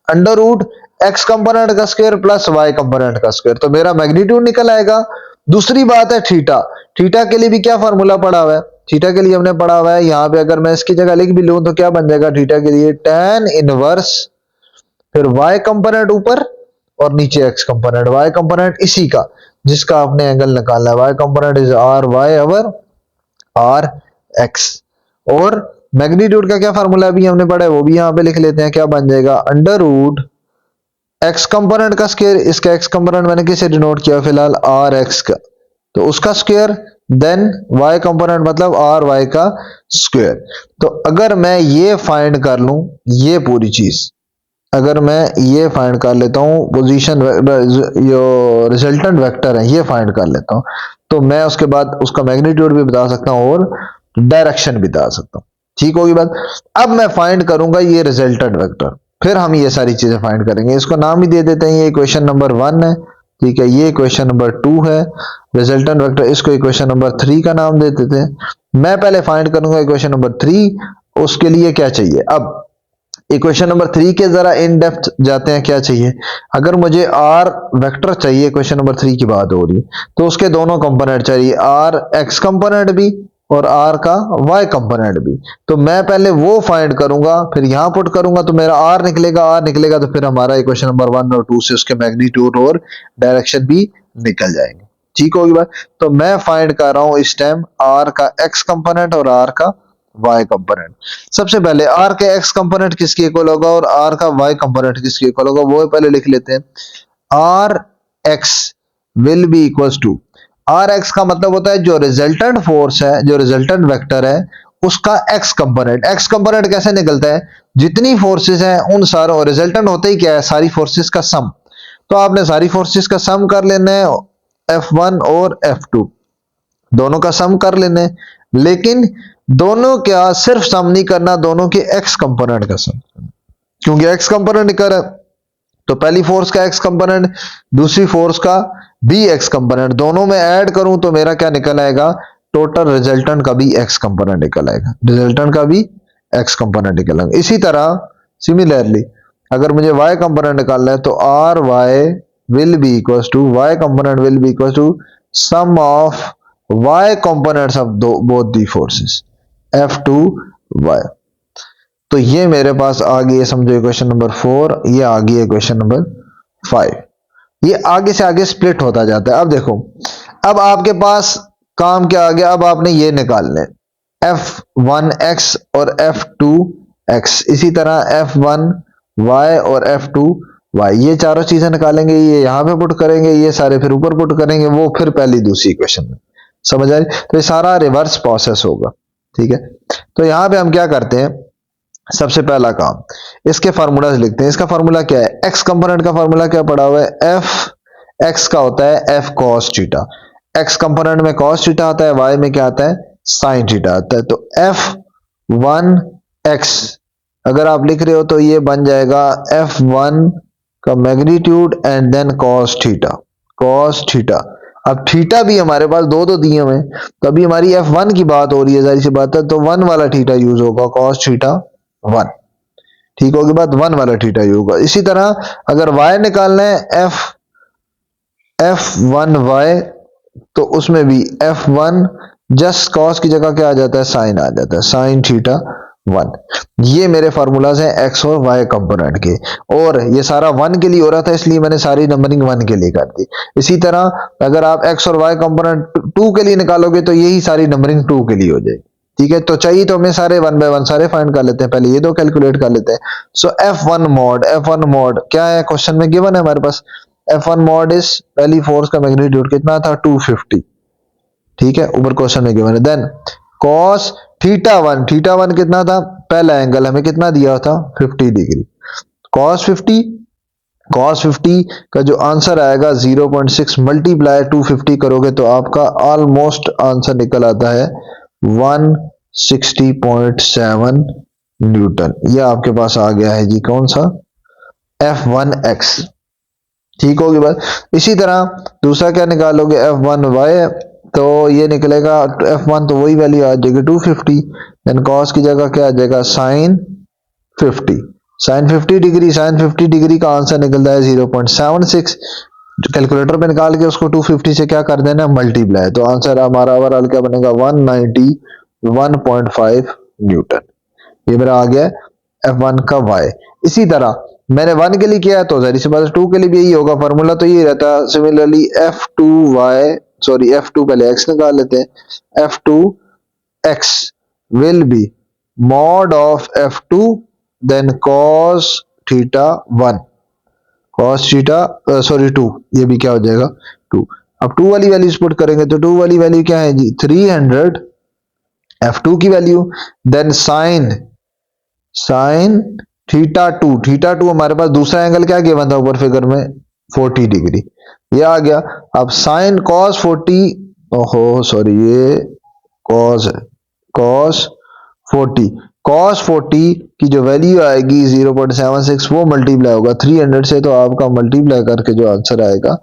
अंडर रूट एक्स कंपोनेंट का स्क्वायर प्लस वाई कंपोनेंट का स्क्वायर, तो मेरा मैग्नीट्यूड निकल आएगा। दूसरी बात है थीटा, थीटा के लिए भी क्या फॉर्मूला पढ़ा हुआ है, थीटा के लिए हमने पढ़ा हुआ है, यहाँ पे अगर मैं इसकी जगह लिख भी लूं तो क्या बन जाएगा, थीटा के लिए tan इनवर्स, फिर y कंपोनेंट ऊपर और नीचे x कंपोनेंट, y कंपोनेंट इसी का जिसका आपने एंगल निकालना है, y component is R Y over R X. और मैग्नीट्यूड का क्या फार्मूला अभी हमने पढ़ा है, वो भी यहाँ पे लिख लेते हैं, क्या बन जाएगा, अंडर रूट एक्स कंपोनेंट का स्क्वायर, इसका एक्स कंपोनेंट मैंने किसे डिनोट किया फिलहाल, आर एक्स का, तो उसका स्क्वायर, देन y कंपोनेंट मतलब आर वाई का स्क्वायर। तो अगर मैं ये फाइंड कर लूं, ये पूरी चीज अगर मैं ये फाइंड कर लेता हूँ, पोजीशन जो रिजल्टेंट वेक्टर है ये फाइंड कर लेता हूँ, तो मैं उसके बाद उसका मैग्नीट्यूड भी बता सकता हूँ और डायरेक्शन भी बता सकता हूँ। ठीक होगी बात। अब मैं फाइंड करूंगा ये रिजल्टेंट वेक्टर, फिर हम ये सारी चीजें फाइंड करेंगे। इसको नाम ही दे देते हैं, ये इक्वेशन नंबर 1 है, ठीक है, ये इक्वेशन नंबर 2 है, रिजल्टेंट वेक्टर, इसको इक्वेशन नंबर 3 का नाम दे देते हैं। मैं पहले फाइंड करूंगा इक्वेशन नंबर 3, उसके लिए क्या चाहिए। अब इक्वेशन नंबर 3 के जरा इन डेप्थ जाते हैं, क्या चाहिए, अगर मुझे आर वेक्टर चाहिए, इक्वेशन नंबर 3 की बात हो रही है, तो उसके दोनों कंपोनेंट चाहिए, आर एक्स कंपोनेंट भी और आर का वाई कंपोनेंट भी। तो मैं पहले वो फाइंड करूंगा, फिर यहां पुट करूंगा, तो मेरा आर निकलेगा, आर निकलेगा तो फिर हमारा इक्वेशन नंबर 1 और 2 से उसके मैग्नीट्यूड और डायरेक्शन भी निकल जाएंगे। ठीक होगी बात। तो मैं फाइंड कर रहा हूं इस टाइम आर का एक्स कंपोनेंट और आर का वाई कंपोनेंट। सबसे पहले आर के एक्स कंपोनेंट किसके इक्वल होगा और आर का वाई कंपोनेंट किसके इक्वल होगा, वो पहले लिख लेते हैं। R X will be equals to, R X का मतलब होता है जो रिजल्टेंट फोर्स है, जो रिजल्टेंट वेक्टर है, उसका एक्स कंपोनेंट। एक्स कंपोनेंट कैसे निकलता है, जितनी फोर्सेस हैं उन सारों, रिजल्टेंट होता ही क्या है, सारी फोर्सेस का सम। तो आपने सारी फोर्सेस का सम कर लेना है, F1 और F2 दोनों का सम कर लेना है, लेकिन दोनों क्या सिर्फ सम नहीं करना, दोनों के एक्स कंपोनेंट का सम, क्योंकि एक्स कंपोनेंट निकल रहा है, तो पहली फोर्स का एक्स कंपोनेंट, दूसरी फोर्स का भी एक्स कंपोनेंट, दोनों में ऐड करूं तो मेरा क्या निकल आएगा, टोटल रिजल्टेंट का भी एक्स कंपोनेंट निकल आएगा, रिजल्टेंट का भी एक्स कंपोनेंट निकल आएगा। इसी तरह सिमिलरली अगर मुझे y कंपोनेंट निकालना है, तो R Y will be equal to, y component will be equal to sum of y components of both the forces F2y। तो ये मेरे पास आ गई है, समझो इक्वेशन नंबर 4, ये आ गई है इक्वेशन नंबर 5। ये आगे से आगे स्प्लिट होता जाता है। अब देखो, अब आपके पास काम क्या आ गया, अब आपने ये निकालने F1x और F2x, इसी तरह F1y और F2y, ये चारों चीजें निकालेंगे, ये यहां पे पुट करेंगे, ये सारे फिर ऊपर पुट करेंगे, वो फिर पहली दूसरी इक्वेशन में, समझ आ रही। तो ये सारा रिवर्स प्रोसेस होगा, ठीक है। तो यहां पे हम क्या करते हैं, सबसे पहला काम इसके फार्मूला लिखते हैं। इसका फार्मूला क्या है, एक्स कंपोनेंट का फार्मूला क्या पड़ा हुआ है, एफ एक्स का होता है F cos theta, x component में कॉस थीटा आता है, वाई में क्या आता है, साइन थीटा आता है। तो F1x अगर आप लिख रहे हो तो ये बन जाएगा F1 का magnitude and then cos theta, cos theta. अब थीटा भी हमारे पास दो दो दिए हुए हैं, तो अभी हमारी F1 की बात हो रही है, जाहिर सी बात है, तो 1 वाला थीटा यूज होगा, cos थीटा 1। ठीक होगी बात, 1 वाला थीटा यूज होगा। इसी तरह अगर y निकालना है F1y, तो उसमें भी F1 जस्ट cos की जगह क्या आ जाता है, साइन आ जाता है, साइन थीटा 1। ये मेरे फार्मूलाज हैं x और y कंपोनेंट के, और ये सारा 1 के लिए हो रहा था, इसलिए मैंने सारी नंबरिंग 1 के लिए कर दी। इसी तरह अगर आप x और y कंपोनेंट 2 के लिए निकालोगे तो यही सारी नंबरिंग 2 के लिए हो जाएगी। ठीक है, तो चाहिए तो हमें सारे 1 बाय 1 सारे फाइंड कर लेते हैं, पहले ये दो कैलकुलेट कर लेते हैं। सो F1 मॉड क्या है, क्वेश्चन में गिवन है हमारे पास, F1 मॉड इज पहली फोर्स का मैग्नीट्यूड कितना था, 250। ठीक है, ऊपर क्वेश्चन में गिवन है। देन cos थीटा वन कितना था, पहला एंगल हमें कितना दिया था, 50 डिग्री। cos 50 का जो आंसर आएगा 0.6 मल्टीप्लाई 250 करोगे तो आपका ऑलमोस्ट आंसर निकल आता है 160.7 न्यूटन। यह आपके पास आ गया है जी, कौन सा, F1x। ठीक होगी बात। इसी तरह दूसरा क्या निकालोगे, F1y, तो ये निकलेगा F1, तो वही वैल्यू आ जाएगी 250, देन cos की जगह क्या आ जाएगा, sine 50, sine 50 degree, sine 50 degree का आंसर निकलता है 0.76। कैलकुलेटर पे निकाल के उसको 250 से क्या कर देना, मल्टीप्लाई, तो आंसर हमारा ओवरऑल क्या बनेगा, 191.5 न्यूटन। ये मेरा आ गया F1 का y। इसी तरह मैंने 1 के लिए किया है, तो जाहिर सी बात है 2 के लिए भी यही होगा, फार्मूला तो यही रहता है। सिमिलरली F2 पहले x निकाल लेते हैं, F2x will be mod of F2 then cos theta 1, cos theta 2, ये भी क्या हो जाएगा 2। अब 2 वाली वैल्यू पुट करेंगे तो 2 वाली वैल्यू क्या है जी, 300 F2 की value, then sine theta two हमारे पास दूसरा एंगल क्या गिवन था ऊपर फिगर में, 40 डिग्री, ये आ गया। अब साइन cos 40, ओहो सॉरी ये cos है, cos 40, cos 40 की जो वैल्यू आएगी 0.76, वो मल्टीप्लाई होगा 300 से, तो आपका मल्टीप्लाई करके जो आंसर आएगा,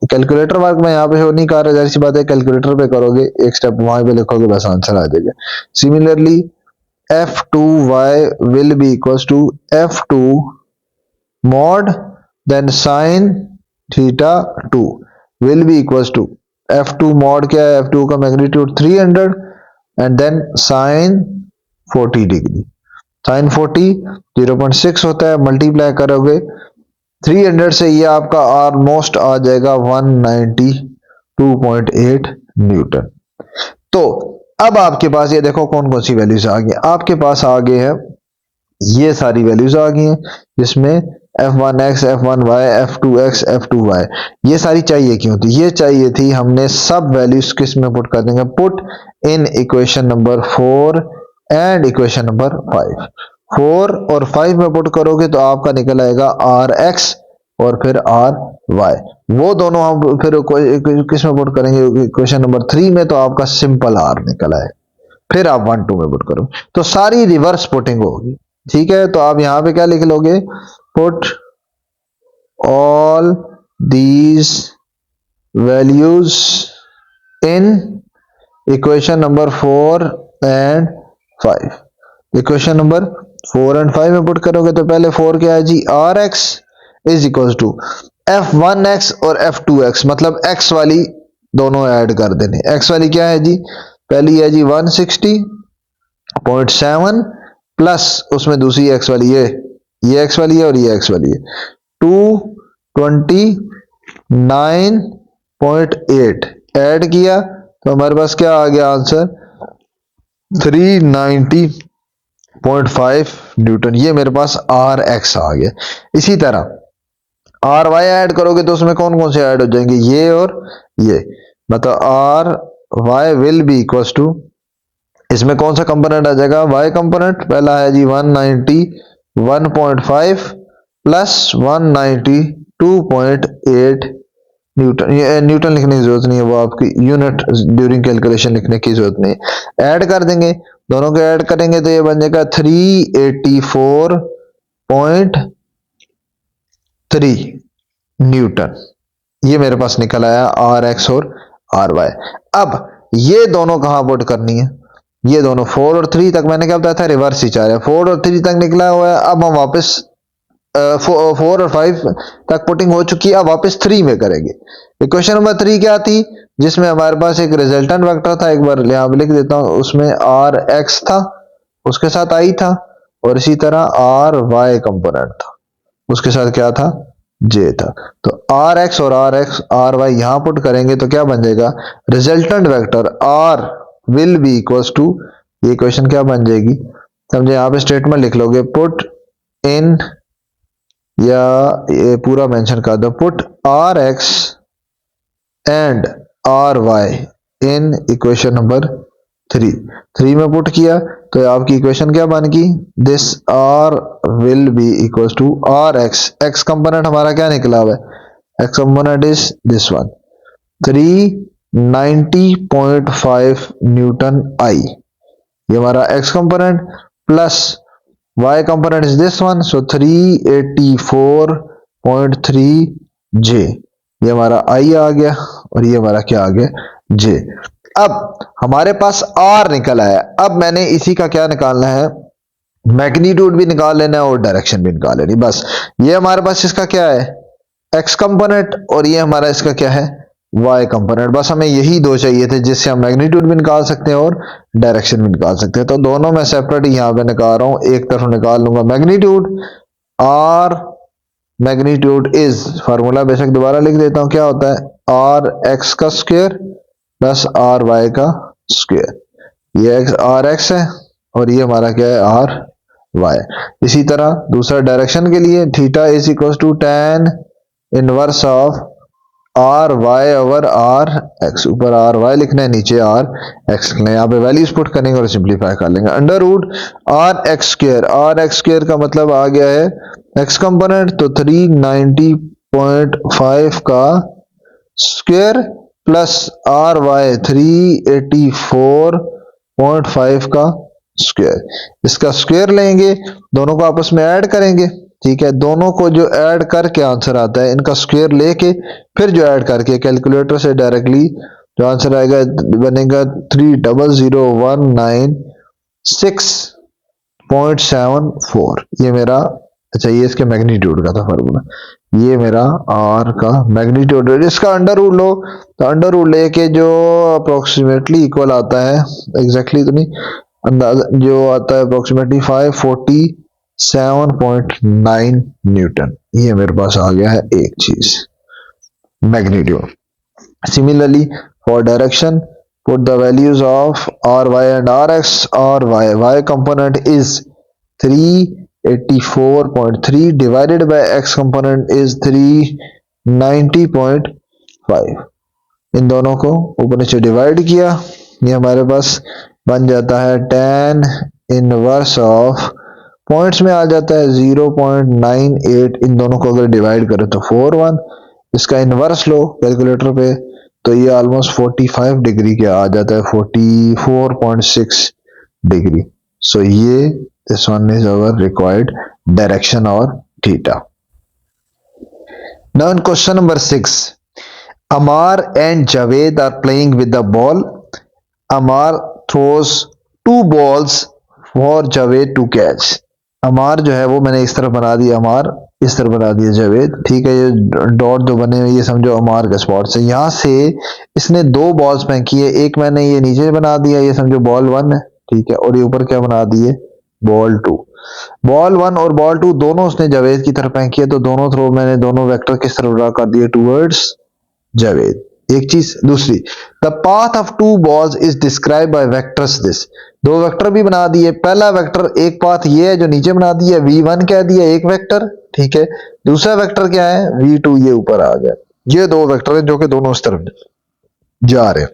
कैलकुलेटर वर्क में यहाँ पे हो नहीं कर रहा, जैसी बात है कैलकुलेटर पे करोगे, एक स्टेप वहां पे लिखोगे, बस आंसर आ जाएगा। Similarly F2y will be equals to F2 mod then sin theta 2 will be equals to F2 mod क्या है, F2 का magnitude 300 and then sin 40 degree, sin 40 0.6 होता है, मल्टीप्लाई करोगे 300 से, ये आपका ऑलमोस्ट आ जाएगा 192.8 न्यूटन। तो अब आपके पास ये देखो कौन कौन सी वैल्यूज आ गई, आपके पास आ गए हैं ये सारी वैल्यूज आ गई हैं, जिसमें F1x, F1y, F2x, F2y, ये सारी चाहिए क्यों थी, ये चाहिए थी, हमने सब वैल्यूज किस में पुट कर देंगे, put in equation number 4 and equation number 5। 4 और 5 में पुट करोगे तो आपका निकल आएगा Rx और फिर Ry, वो दोनों हम फिर किस में पुट करेंगे, इक्वेशन नंबर 3 में, तो आपका सिंपल R निकल आए, फिर आप 1 2 में पुट करो, तो सारी रिवर्स पुटिंग होगी। ठीक है, तो आप यहां पे क्या लिख लोगे, put all these values in equation number 4 and 5। Equation number 4 and 5 में पुट करोगे तो पहले 4 क्या है जी, Rx is equal to F1x और F2x, मतलब x वाली दोनों ऐड कर देने। x वाली क्या है जी, पहली है जी 160.7 प्लस उसमें दूसरी x वाली है, ये x वाली है और ये x वाली है 229.8, ऐड किया तो हमारे पास क्या आ गया आंसर, 390.5 न्यूटन। ये मेरे पास Rx आ गया। इसी तरह Ry ऐड करोगे तो उसमें कौन कौन से ऐड हो जाएंगे, ये और ये, मतलब Ry will be equal to, इसमें कौन सा कंपोनेंट आ जाएगा, y कंपोनेंट, पहला है जी 191.5 प्लस 192.8 न्यूटन, ये न्यूटन लिखने की जरूरत नहीं है, वो आपकी यूनिट ड्यूरिंग कैलकुलेशन लिखने की जरूरत नहीं है, ऐड कर देंगे दोनों को ऐड करेंगे तो ये बन जाएगा 384.3 न्यूटन। ये मेरे पास निकल आया आर एक्स और आर वाई। अब ये दोनों कहां पुट करनी है, ये दोनों 4 और 3 तक मैंने क्या बताया था, रिवर्स ही चाह रहे हैं। 4 और 3 तक निकला हुआ है, अब हम वापस 4 और 5 तक पुटिंग हो चुकी है, अब वापस 3 में करेंगे। इक्वेशन नंबर 3 क्या थी, जिसमें हमारे पास एक रिजल्टेंट वेक्टर था, एक बार यहां पे लिख देता हूं, उसमें आर एक्स था, उसके साथ आई था, और इसी तरह आर वाई कंपोनेंट था, उसके साथ क्या था, जे था। तो आर एक्स और आर वाई यहां पुट करेंगे तो क्या बन जाएगा, resultant vector R will be equals to, ये इक्वेशन क्या बन जाएगी, समझे, यहां पे स्टेटमेंट लिख लोगे, पुट इन, या ये पूरा मेंशन कर दो, put R X and R Y in equation number 3 में पुट किया तो आपकी इक्वेशन क्या बन गई, this R will be equal to R x, x component हमारा क्या निकला हुआ है, x component is this one, 390.5 newton I, ये हमारा x component, plus y component is this one, so 384.3 j, ये हमारा i आ गया और ये हमारा क्या आ गया, j। अब हमारे पास r निकल आया, अब मैंने इसी का क्या निकालना है, मैग्नीट्यूड भी निकाल लेना है और डायरेक्शन भी निकाल लेनी, बस। ये हमारे पास इसका क्या है, x कंपोनेंट, और ये हमारा इसका क्या है, y कंपोनेंट। बस हमें यही दो चाहिए थे जिससे हम मैग्नीट्यूड भी निकाल सकते हैं और डायरेक्शन भी निकाल सकते हैं। तो दोनों मैं सेपरेट यहां पे निकाल रहा हूं, एक तरफ निकाल लूंगा magnitude, r magnitude is, formula बेशक दोबारा लिख देता हूं, क्या होता है, आर एक्स का स्क्वायर प्लस आर वाई का स्क्वायर, ये आर एक्स है और ये हमारा क्या है, आर वाई। इसी तरह दूसरा डायरेक्शन के लिए, theta is equal to tan inverse of R Y over R X, ऊपर आर वाई लिखना है, नीचे आर एक्स लिखना है, यहाँ पे वैल्यूज पुट करेंगे और सिंप्लीफाई कर लेंगे। Under root R X square का मतलब आ गया है एक्स कंपोनेंट, तो 390.5 का स्क्वायर प्लस आर वाई 384.5 का स्क्वायर, इसका स्क्वायर लेंगे, दोनों को आपस में ऐड करेंगे, ठीक है, दोनों को जो ऐड करके आंसर आता है, इनका स्क्वायर लेके फिर जो ऐड करके कैलकुलेटर से डायरेक्टली जो आंसर आएगा बनेगा 300,196.74, ये मेरा, अच्छा ये इसके मैग्नीट्यूड का था फार्मूला, ये मेरा आर का मैग्नीट्यूड है। इसका अंडर रूट लो, तो अंडर रूट लेके जो अप्रोक्सीमेटली इक्वल आता है, एग्जैक्टली तो नहीं, अंदाजा जो आता है अप्रोक्सीमेटली 547.9 न्यूटन, ये मेरे पास आ गया है एक चीज, magnitude. Similarly for direction, put the values of ry and rx, y component is 384.3 divided by x component is 390.5, इन दोनों को ऊपर नीचे डिवाइड किया, ये हमारे पास बन जाता है tan इनवर्स ऑफ, पॉइंट्स में आ जाता है 0.98, इन दोनों को अगर डिवाइड करें तो 41, इसका इनवर्स लो कैलकुलेटर पे तो ये ऑलमोस्ट 45 डिग्री के आ जाता है, 44.6 डिग्री। सो ये this one is our required direction और theta. Now in question number 6, Amar and Javed are playing with the ball. Amar throws 2 balls for Javed to catch. अमार जो है वो मैंने इस तरफ बना दिया, अमार इस तरफ बना दिया जावेद, ठीक है, ये डॉट जो बने हुए ये समझो अमार का स्पॉट से, यहाँ से इसने 2 बॉल्स फेंकी है, एक मैंने ये नीचे बना दिया, ये समझो बॉल 1 है, ठीक है, और ये ऊपर क्या बना दिए, बॉल 2। बॉल 1 और बॉल 2 दोनों उसने जावेद की तरफ फेंकी है, तो दोनों थ्रो मैंने दोनों वेक्टर किस तरफ ड्रा कर दिए, टूवर्ड्स जावेद, एक चीज। दूसरी, the path of 2 balls is describe by vectors this, 2 vector भी बना दिए, पहला वेक्टर एक पाथ ये है जो नीचे बना दिया, v1 कह दिया एक वेक्टर, ठीक है, दूसरा वेक्टर क्या है, v2, ये ऊपर आ गया, ये 2 वेक्टर हैं जो कि दोनों इस तरफ जा रहे हैं,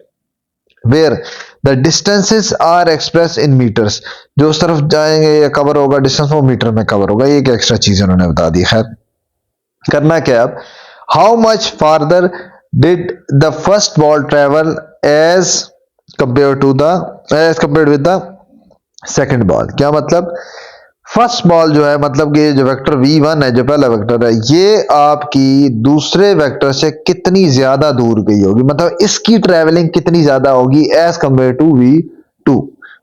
where the distances are express in meters, जो उस तरफ जाएंगे या कवर होगा डिस्टेंस वो मीटर में कवर होगा, ये एक एक्स्ट्रा चीज उन्होंने बता दी। खैर करना क्या अब, how much farther did the first ball travel as compared with the second ball क्या मतलब, फर्स्ट बॉल जो है मतलब कि जो वेक्टर v1 है, जो पहला वेक्टर है, ये आपकी दूसरे वेक्टर से कितनी ज्यादा दूर गई होगी, मतलब इसकी ट्रेवलिंग कितनी ज्यादा होगी एज कंपेयर टू v2।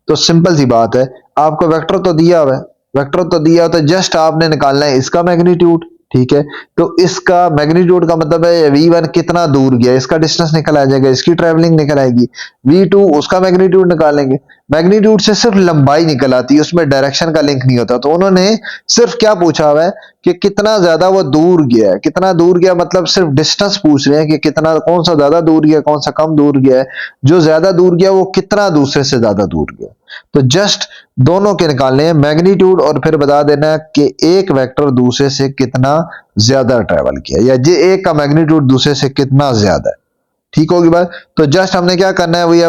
तो सिंपल सी बात है, आपको वेक्टर तो दिया हुआ है, वेक्टर तो दिया हुआ, तो जस्ट आपने निकालना है इसका मैग्नीट्यूड। ठीक है, तो इसका मैग्नीट्यूड का मतलब है v1 कितना दूर गया, इसका डिस्टेंस निकल आ जाएगा, इसकी ट्रेवलिंग निकल आएगी। v2 उसका मैग्नीट्यूड निकालेंगे, मैग्नीट्यूड से सिर्फ लंबाई निकल आती है, उसमें डायरेक्शन का लिंक नहीं होता। तो उन्होंने सिर्फ क्या पूछा हुआ है कि कितना ज्यादा वो दूर गया है, कितना दूर गया मतलब सिर्फ डिस्टेंस पूछ रहे हैं कि कितना, कौन सा ज्यादा दूर गया, कौन सा कम दूर गया है। जो ज्यादा दूर गया वो कितना दूसरे से ज्यादा दूर गया। तो जस्ट दोनों के निकालने हैं मैग्नीट्यूड, और फिर बता देना है कि एक वेक्टर दूसरे से कितना ज्यादा ट्रेवल किया, या जे एक का मैग्नीट्यूड दूसरे से कितना ज्यादा है। ठीक होगी बात। तो जस्ट हमने क्या करना है, we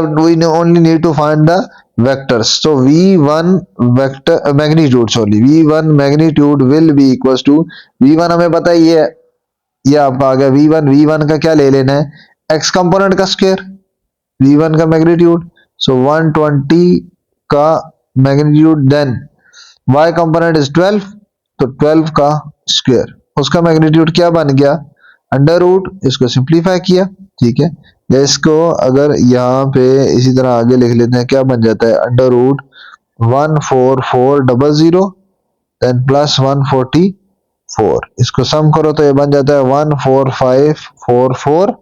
only need to find the vectors. so v1 vector magnitude, sorry v1 magnitude will be equals to, v1 हमें पता ही है, ये आपका आ गया v1 का क्या ले लेना है, x कंपोनेंट का स्क्वायर, v1 का मैग्नीट्यूड। सो 120 का magnitude, then y component is 12, तो 12 का स्क्वायर, उसका मैग्नीट्यूड क्या बन गया, अंडर रूट, इसको सिंप्लीफाई किया। ठीक है, या इसको अगर यहाँ पे इसी तरह आगे लिख लेते हैं, क्या बन जाता है, अंडर रूट 14400 देन प्लस 144, इसको सम करो तो ये बन जाता है 14544,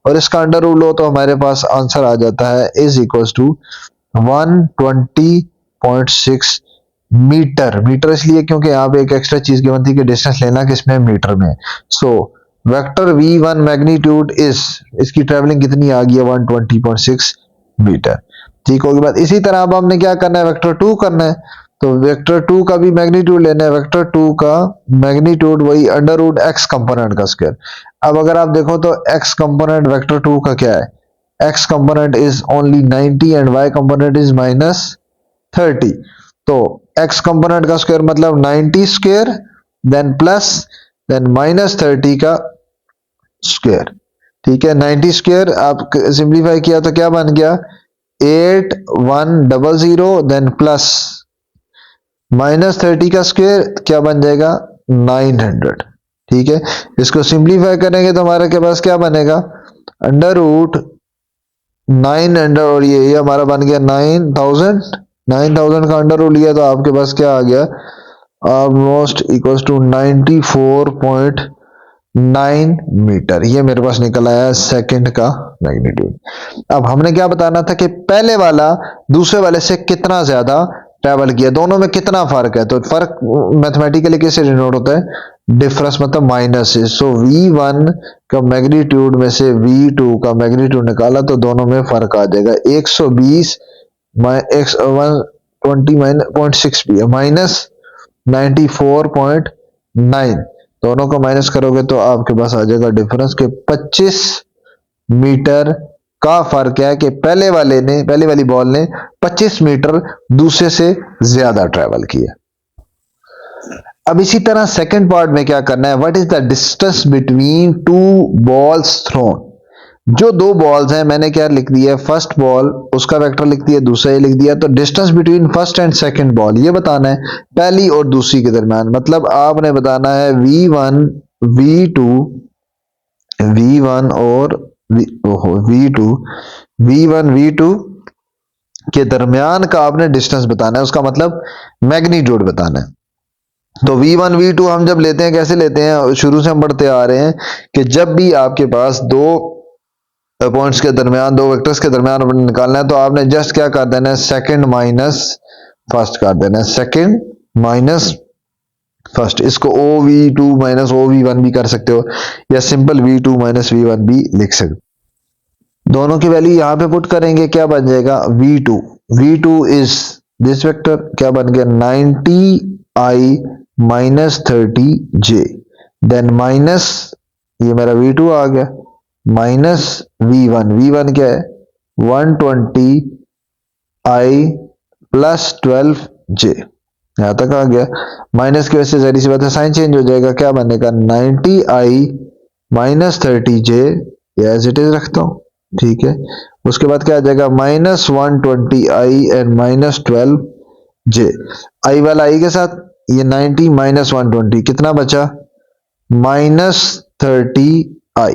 और इसका अंडर रूट लो तो हमारे पास आंसर आ जाता है is equals to 120.6 meter. Meter इसलिए क्योंकि यहाँ पे एक एक्स्ट्रा चीज गिवन थी कि डिस्टेंस लेना किसमें, मीटर में। So vector v1 magnitude is, इसकी ट्रेवलिंग कितनी आ गई है 120.6 मीटर। ठीक होगी बात। इसी तरह अब हमने क्या करना है, वेक्टर 2 करना है, तो वेक्टर 2 का भी मैग्नीट्यूड लेना है, वेक्टर 2 का मैग्नीट्यूड वही अंडर रूट एक्स कंपोनेंट का स्क्वायर। अब अगर आप देखो तो एक्स कंपोनेंट वेक्टर 2 का क्या है, x component is only 90 and y component is minus 30। तो x component का स्क्वायर मतलब 90 square, then plus, then minus 30 का स्क्वायर। ठीक है, 90 स्क्वायर आप सिंप्लीफाई किया तो क्या बन गया, 8100, देन प्लस माइनस 30 का स्क्वायर क्या बन जाएगा, 900। ठीक है, इसको सिंप्लीफाई करेंगे तो हमारे के पास क्या बनेगा, अंडर रूट 900, और ये हमारा बन गया 9000 का अंडर रूट लिया तो आपके पास क्या आ गया, ऑलमोस्ट इक्वल्स टू 94.9 मीटर। ये मेरे पास निकल आया सेकंड का मैग्नीट्यूड। अब हमने क्या बताना था कि पहले वाला दूसरे वाले से कितना ज्यादा ट्रेवल किया, दोनों में कितना फर्क है। तो फर्क मैथमेटिकली कैसे डिनोट होता है, डिफरेंस मतलब माइनस है। सो v1 का मैग्नीट्यूड में से v2 का मैग्नीट्यूड निकाला तो दोनों में फर्क आ जाएगा, 120 120.6 भी है, माइनस 94.9, दोनों को माइनस करोगे तो आपके पास आ जाएगा डिफरेंस के 25 मीटर का फर्क है कि पहले वाली बॉल ने 25 मीटर दूसरे से ज्यादा ट्रेवल किया। अब इसी तरह सेकंड पार्ट में क्या करना है, what is the distance between two balls thrown. जो दो बॉल्स हैं, मैंने क्या लिख दिया, फर्स्ट बॉल उसका वेक्टर लिख दिया, दूसरा ये लिख दिया, तो distance between first and second ball ये बताना है, पहली और दूसरी के दरमियान। मतलब आपने बताना है v1 v2 v1 और v2 v1 v2 के दरमियान का आपने डिस्टेंस बताना है, उसका मतलब मैग्नीट्यूड बताना है। तो v1 v2 हम जब लेते हैं कैसे लेते हैं, शुरू से हम पढ़ते आ रहे हैं कि जब भी आपके पास दो पॉइंट्स के दरमियान, दो वेक्टर्स के दरमियान निकालना है तो आपने जस्ट क्या कर देना है, सेकंड माइनस फर्स्ट कर देना है, सेकंड माइनस फर्स्ट। इसको OV2 माइनस OV1 भी कर सकते हो, या सिंपल V2 माइनस V1 भी लिख सकते हो। दोनों की वैल्यू यहां पे पुट करेंगे, क्या बन जाएगा, v2 इज दिस वेक्टर, क्या बन गया 90i minus 30j, then minus ये मेरा v2 आ गया, माइनस v1 क्या है 120i प्लस 12j, यहां तक आ गया। माइनस की वजह से जरी सी बात है साइन चेंज हो जाएगा, क्या बनेगा 90i minus 30j, as it is रखता हूं। ठीक है, उसके बाद क्या आ जाएगा, माइनस 120i एंड माइनस 12 जे। आई वाला आई के साथ ये 90 माइनस 120 कितना बचा, -30i,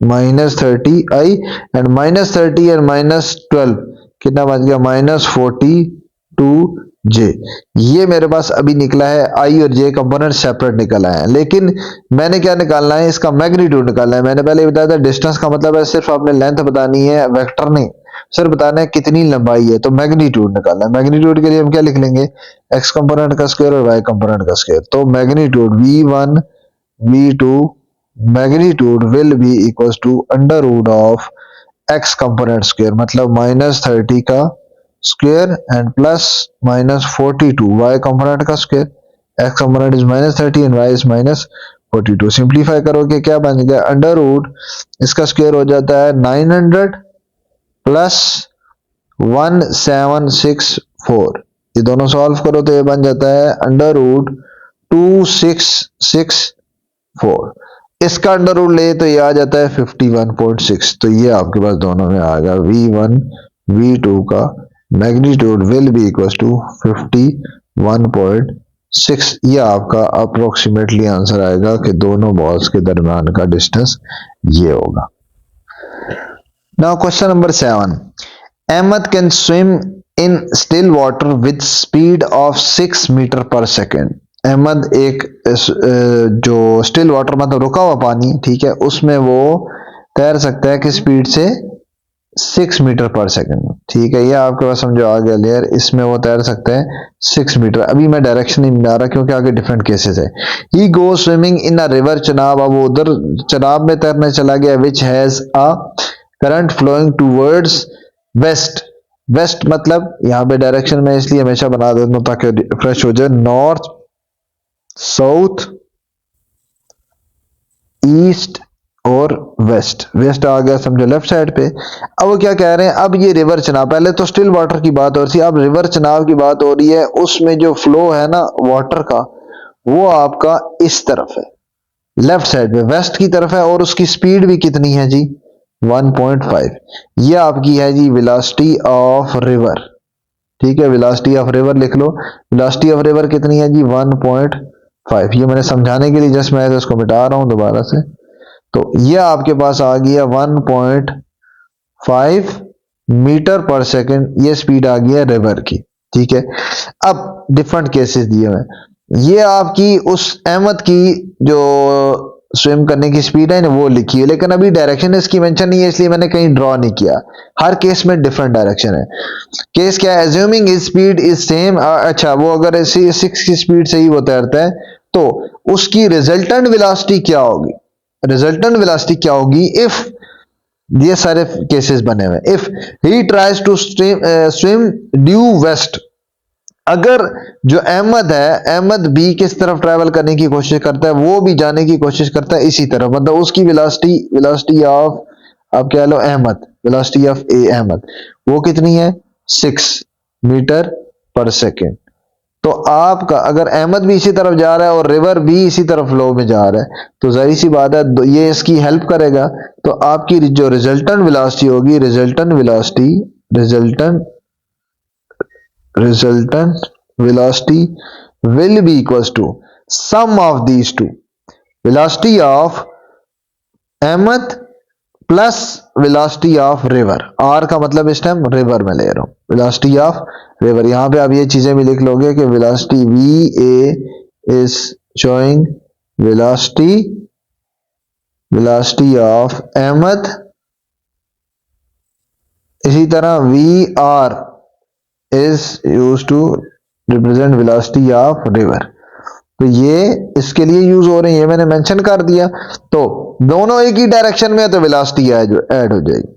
-30i एंड -30 एंड -12 कितना बच गया, -42j। ये मेरे पास अभी निकला है, आई और जे कंपोनेंट सेपरेट निकल आए हैं, लेकिन मैंने क्या निकालना है, इसका मैग्नीट्यूड निकालना है। मैंने पहले ही बताया था डिस्टेंस का मतलब है सिर्फ आपने लेंथ बतानी है, वेक्टर नहीं, सिर्फ बताना है कितनी लंबाई है, तो मैग्नीट्यूड निकालना है। मैग्नीट्यूड के लिए हम क्या लिख लेंगे, एक्स कंपोनेंट का स्क्वायर और वाई कंपोनेंट का स्क्वायर। तो magnitude v1 v2 magnitude will be equals to under root of x component square, मतलब -30 का square and plus -42 y component का square. X component is -30 and y is -42। Simplify करोगे क्या बन गया, अंडर रूट इसका स्क्वायर हो जाता है 900 प्लस 1764, ये दोनों सॉल्व करो तो ये बन जाता है अंडर रूट 2664। इसका अंडर रूट ले तो ये आ जाता है 51.6। तो ये आपके पास दोनों में आ गया v1 v2 का magnitude will be equal to 51.6। ये आपका अप्रोक्सीमेटली आंसर आएगा कि दोनों बॉल्स के दरमियान का डिस्टेंस ये होगा। Now question number 7, Ahmed can swim in still water with speed of 6 metre per second. Ahmad एक जो स्टिल वाटर मतलब रुका हुआ पानी, ठीक है, उसमें वो तैर सकता है कि स्पीड से 6 मीटर पर सेकेंड, ठीक है, ये आपके पास समझो आ गया लेयर। इसमें वो तैर सकता है 6 मीटर। अभी मैं डायरेक्शन नहीं बना रहा क्योंकि आगे डिफरेंट केसेस है। He go swimming in a river Chenab, अब वो उधर चनाब में तैरने चला गया, which has a current flowing towards west. West मतलब यहाँ पे डायरेक्शन में इसलिए हमेशा बना देता हूँ ताकि फ्रेश हो जाए, नॉर्थ साउथ ईस्ट और वेस्ट। वेस्ट आ गया समझो लेफ्ट साइड पे। अब वो क्या कह रहे हैं, अब ये रिवर चनाब, पहले तो स्टिल वाटर की बात हो रही थी, अब रिवर चनाब की बात हो रही है। उसमें जो फ्लो है ना वाटर का, वो आपका इस तरफ है, लेफ्ट साइड में वेस्ट की तरफ है, और उसकी स्पीड भी कितनी है जी, 1.5। ये आपकी है जी वेलोसिटी ऑफ रिवर, ठीक है, वेलोसिटी ऑफ रिवर लिख लो। वेलोसिटी ऑफ रिवर कितनी है जी, 1.5। ये मैंने समझाने के लिए जस्ट मैं इसको मिटा रहा हूं दोबारा से। तो ये आपके पास आ गया 1.5 मीटर पर सेकेंड, ये स्पीड आ गई है रिवर की, ठीक है। अब डिफरेंट केसेस दिए हुए, ये आपकी उस अहमद की जो स्विम करने की स्पीड है ना वो लिखी है, लेकिन अभी डायरेक्शन इसकी मेंशन नहीं है, इसलिए मैंने कहीं ड्रॉ नहीं किया। हर केस में डिफरेंट डायरेक्शन है। केस क्या है, assuming his speed is same, अच्छा वो अगर ऐसी 6 की स्पीड से ही वो तैरता है तो उसकी रिजल्टेंट वेलोसिटी क्या होगी, रिजल्टेंट वेलोसिटी क्या होगी इफ, ये सारे केसेस बने हुए, if he tries to swim due west, अगर जो अहमद है, अहमद भी किस तरफ ट्रैवल करने की कोशिश करता है, वो भी जाने की कोशिश करता है इसी तरफ, मतलब उसकी वेलोसिटी ऑफ, आप कह लो अहमद, वेलोसिटी ऑफ ए अहमद वो कितनी है, 6 मीटर पर सेकेंड। तो आपका अगर अहमद भी इसी तरफ जा रहा है और रिवर भी इसी तरफ फ्लो में जा रहा है, तो जाहिर सी बात है ये इसकी हेल्प करेगा। तो आपकी जो रिजल्टेंट वेलोसिटी होगी, resultant velocity will be equals to sum of these two, velocity of Ahmad plus velocity of river. R का मतलब इस टाइम रिवर में ले रहा हूं, वेलोसिटी ऑफ रिवर। यहां पे आप ये चीजें भी लिख लोगे कि velocity V A is showing velocity of Ahmad, इसी तरह V R is use to represent velocity of river. तो ये इसके लिए यूज हो रहे हैं, ये मैंने मेंशन कर दिया। तो दोनों एक ही डायरेक्शन में है तो वेलोसिटी ऐड हो जाएगी,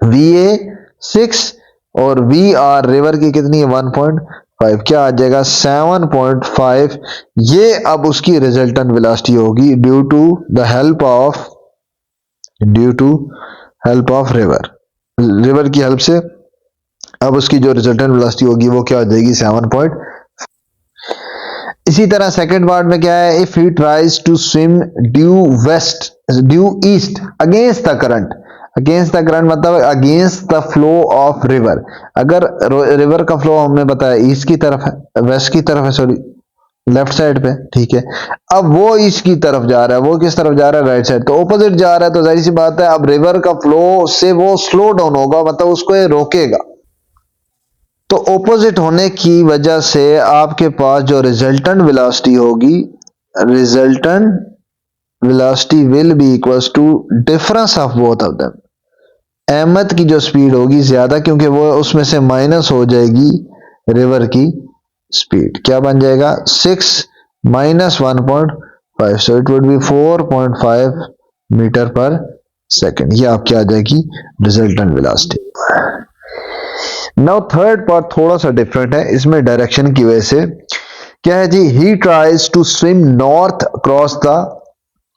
वी ए 6 और वी आर रिवर की कितनी है 1.5, क्या आ जाएगा 7.5। ये अब उसकी रिजल्टेंट वेलोसिटी होगी due to help of river की हेल्प से। अब उसकी जो रिजल्टेंट वेलोसिटी होगी वो क्या हो जाएगी 7. इसी तरह सेकंड पार्ट में क्या है, if he tries to swim due east against the current, against the current मतलब against the flow of river. अगर रिवर का फ्लो हमने बताया ईस्ट की तरफ है, वेस्ट की तरफ है, सॉरी लेफ्ट साइड पे, ठीक है। अब वो ईस्ट की तरफ जा रहा है, वो किस तरफ जा रहा है, राइट साइड, तो ऑपोजिट जा रहा है, तो जाहिर सी बात है अब रिवर का फ्लो से वो स्लो डाउन होगा, मतलब उसको ये रोकेगा। तो ऑपोजिट होने की वजह से आपके पास जो रिजल्टेंट वेलोसिटी होगी, resultant velocity will be equals to difference of both of them। Ahmad की जो स्पीड होगी ज्यादा, क्योंकि वो उसमें से माइनस हो जाएगी रिवर की स्पीड, क्या बन जाएगा 6 minus 1.5, so it would be 4.5 meter per second. ये आपकी आ जाएगी resultant velocity. Now third part थोड़ा सा डिफरेंट है, इसमें डायरेक्शन की वजह से क्या है जी, he tries to swim north across the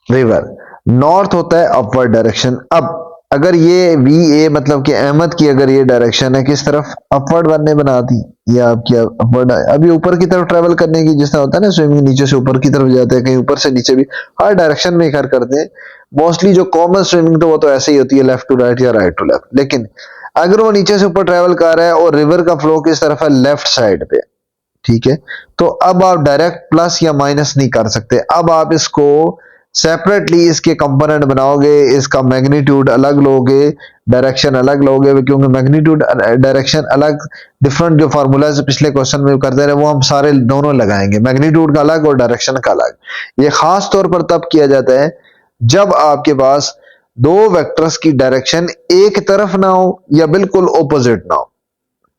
river. North होता है अपवर्ड डायरेक्शन। अब अगर ये वी ए मतलब कि अहमद की अगर ये डायरेक्शन है किस तरफ, अपवर्ड बनने बना दी, ये आपकी अपवर्ड है। अभी ऊपर की तरफ ट्रेवल करने की जिस तरह होता है ना स्विमिंग, नीचे से ऊपर की तरफ जाते हैं, कहीं ऊपर से नीचे भी, हर डायरेक्शन में कर करते हैं। मोस्टली जो कॉमन स्विमिंग तो वो तो ऐसे ही होती है, लेफ्ट टू राइट या राइट टू लेफ्ट। लेकिन अगर वो नीचे से ऊपर ट्रेवल कर रहा है और रिवर का फ्लो किस तरफ है, लेफ्ट साइड पे, ठीक है, तो अब आप डायरेक्ट प्लस या माइनस नहीं कर सकते। अब आप इसको सेपरेटली इसके कंपोनेंट बनाओगे, इसका मैग्नीट्यूड अलग लोगे, डायरेक्शन अलग लोगे, क्योंकि मैग्नीट्यूड डायरेक्शन अलग, डिफरेंट जो फार्मूलाज पिछले क्वेश्चन में करते रहे वो हम सारे दोनों लगाएंगे, मैग्नीट्यूड का अलग और डायरेक्शन का अलग। ये खास तौर पर तब किया जाता है जब आपके पास दो वेक्टर्स की डायरेक्शन एक तरफ ना हो या बिल्कुल ऑपोजिट ना हो,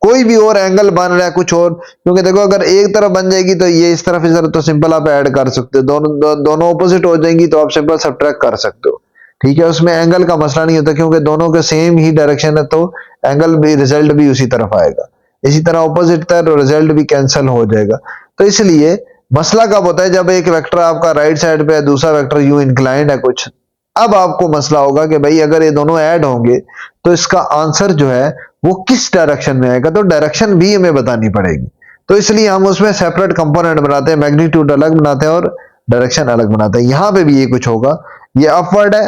कोई भी और एंगल बन रहा है कुछ और, क्योंकि देखो अगर एक तरफ बन जाएगी तो ये इस तरफ तो सिंपल आप ऐड कर सकते हो, दोनों ऑपोजिट हो जाएंगी तो आप सिंपल सब्ट्रैक्ट कर सकते हो, ठीक है। उसमें एंगल का मसला नहीं होता, क्योंकि दोनों के सेम ही डायरेक्शन है, तो एंगल भी, रिजल्ट भी उसी तरफ आएगा। इसी तरह ऑपोजिट था तो रिजल्ट भी कैंसिल हो जाएगा। तो इसलिए मसला कब होता है, जब एक वेक्टर आपका राइट साइड पे है, दूसरा वेक्टर यू इंक्लाइंड है कुछ, अब आपको मसला होगा कि भाई अगर ये दोनों ऐड होंगे तो इसका आंसर जो है वो किस डायरेक्शन में आएगा, तो डायरेक्शन भी हमें बतानी पड़ेगी। तो इसलिए हम उसमें सेपरेट कंपोनेंट बनाते हैं, मैग्नीट्यूड अलग बनाते हैं और डायरेक्शन अलग बनाते हैं। यहां पे भी ये कुछ होगा, ये अपवर्ड है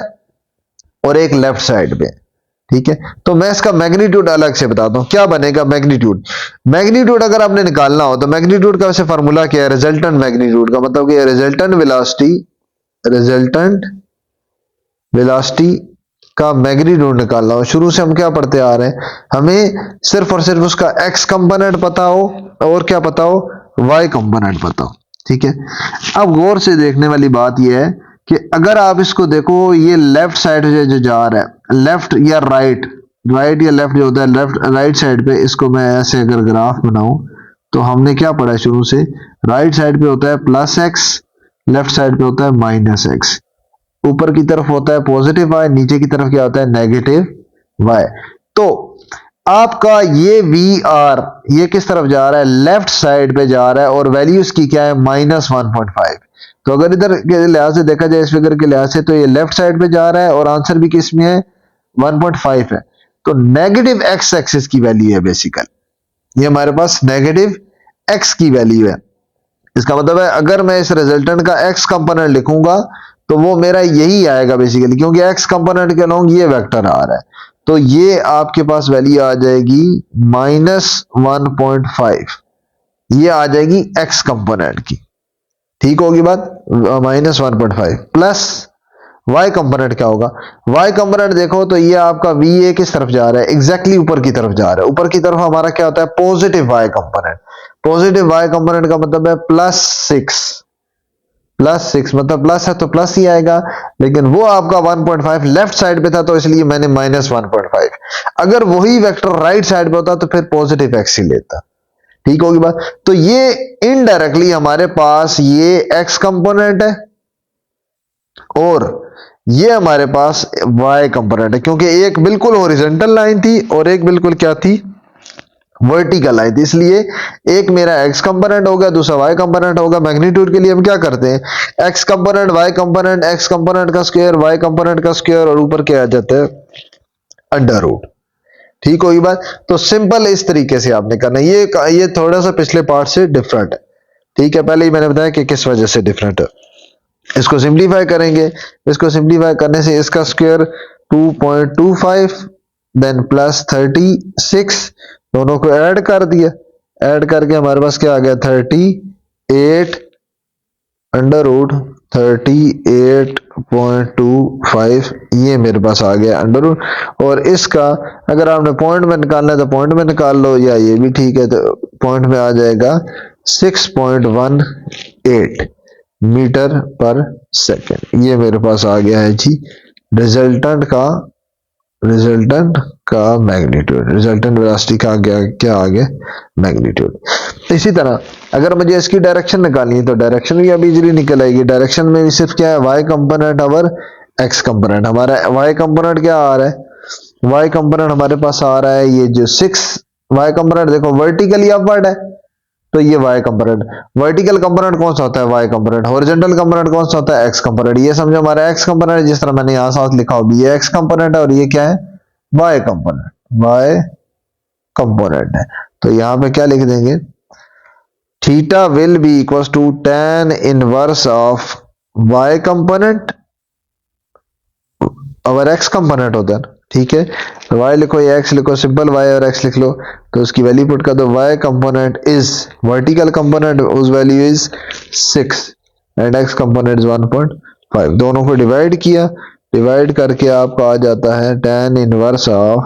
और एक लेफ्ट साइड पे, ठीक है। तो मैं इसका मैग्नीट्यूड अलग से बताता हूं, क्या बनेगा मैग्नीट्यूड। मैग्नीट्यूड अगर आपने निकालना हो तो मैग्नीट्यूड का वैसे फॉर्मूला क्या है, रिजल्टेंट मैग्नीट्यूड का मतलब कि रिजल्टेंट वेलोसिटी का मैग्नीट्यूड निकालना हो। शुरू से हम क्या पढ़ते आ रहे हैं, हमें सिर्फ और सिर्फ उसका एक्स कंपोनेंट पता हो और क्या पता हो, वाई कंपोनेंट पता हो, ठीक है। अब गौर से देखने वाली बात यह है कि अगर आप इसको देखो, ये लेफ्ट साइड से जो जा रहा है, लेफ्ट या राइट, राइट या लेफ्ट जो होता है, लेफ्ट राइट साइड पे, इसको मैं ऐसे अगर ग्राफ बनाऊं तो हमने क्या पढ़ा है शुरू से, राइट साइड पे होता है प्लस एक्स, लेफ्ट साइड पे होता है माइनस एक्स। ऊपर की तरफ होता है पॉजिटिव वाई, नीचे की तरफ क्या होता है, नेगेटिव वाई। तो आपका ये वी आर ये किस तरफ जा रहा है, लेफ्ट साइड पे जा रहा है, और वैल्यू इसकी क्या है, -1.5। तो अगर इधर के लिहाज से देखा जाए, इस फिगर के लिहाज से, तो ये लेफ्ट साइड पे जा रहा है और आंसर भी किस में है, 1.5 है। तो नेगेटिव एक्स एक्सिस की वैल्यू है बेसिकल, ये हमारे पास नेगेटिव एक्स की वैल्यू है। इसका मतलब है अगर मैं इस रिजल्टेंट का एक्स कंपोनेंट लिखूंगा तो वो मेरा यही आएगा बेसिकली, क्योंकि एक्स कंपोनेंट के अलोंग ये वेक्टर आ रहा है, तो ये आपके पास वैल्यू आ जाएगी -1.5, ये आ जाएगी एक्स कंपोनेंट की, ठीक होगी बात, -1.5 प्लस वाई कंपोनेंट क्या होगा, वाई कंपोनेंट देखो तो ये आपका वी ए किस तरफ जा रहा है, एग्जैक्टली ऊपर की तरफ जा रहा है। ऊपर की तरफ हमारा क्या होता है, positive Y component. Positive Y component का मतलब है +6 मतलब प्लस है तो प्लस ही आएगा, लेकिन वो आपका 1.5 लेफ्ट साइड पे था तो इसलिए मैंने -1.5। अगर वही वेक्टर राइट साइड पे होता तो फिर पॉजिटिव एक्स ही लेता, ठीक होगी बात। तो ये इनडायरेक्टली हमारे पास ये एक्स कंपोनेंट है और ये हमारे पास वाई कंपोनेंट है, क्योंकि एक बिल्कुल हॉरिजॉन्टल लाइन थी और एक बिल्कुल क्या थी, वर्टिकल लाइन थी। इसलिए एक मेरा एक्स कंपोनेंट होगा, दूसरा वाई कंपोनेंट होगा। मैग्नीट्यूड के लिए हम क्या करते हैं, X component Y component, X component का स्क्वायर वाई कंपोनेंट का स्क्वायर, और ऊपर क्या आ जाता है, अंडर रूट, ठीक होगी बात। तो सिंपल इस तरीके से आपने करना है। ये थोड़ा सा पिछले पार्ट से डिफरेंट है, ठीक है। पहले ही मैंने बताया कि किस वजह से डिफरेंट है। इसको सिंप्लीफाई करेंगे, इसको सिंप्लीफाई करने से इसका स्क्वायर 2.25 देन प्लस 36, दोनों को ऐड कर दिया, ऐड करके हमारे पास क्या आ गया 38 अंडर रूट 38.25, ये मेरे पास आ गया अंडर रूट। और इसका अगर आपने पॉइंट में निकालना है तो पॉइंट में निकाल लो, या ये भी ठीक है, तो पॉइंट में आ जाएगा 6.18 मीटर पर सेकेंड। ये मेरे पास आ गया है जी रिजल्टेंट का मैग्नीट्यूड, रिजल्टेंट वेलोसिटी का क्या आ गया मैग्नीट्यूड। इसी तरह अगर मुझे इसकी डायरेक्शन निकालनी है तो डायरेक्शन भी अब इजीली निकल आएगी। डायरेक्शन में भी सिर्फ क्या है y कंपोनेंट और x कंपोनेंट। हमारा y कंपोनेंट क्या आ रहा है, y कंपोनेंट हमारे पास आ रहा है ये जो 6 y कंपोनेंट देखो वर्टिकली अपवर्ड है, तो ये y कंपोनेंट। वर्टिकल कंपोनेंट कौन सा होता है y कंपोनेंट, हॉरिजॉन्टल कंपोनेंट कौन सा होता है x कंपोनेंट। ये समझो हमारा x कंपोनेंट, जिस तरह मैंने यहां साथ लिखा हो ये x कंपोनेंट है और ये क्या है y कंपोनेंट है। तो यहां पे क्या लिख देंगे, theta will be equal to tan inverse of y component और x कंपोनेंट होता है, ठीक है। तो y लिखो या x लिखो, सिंपल y और x लिख लो, तो उसकी वैल्यू पुट कर दो। y component is vertical component, उस value is 6 and x component is 1.5। दोनों को डिवाइड किया, डिवाइड करके आपको आ जाता है tan inverse of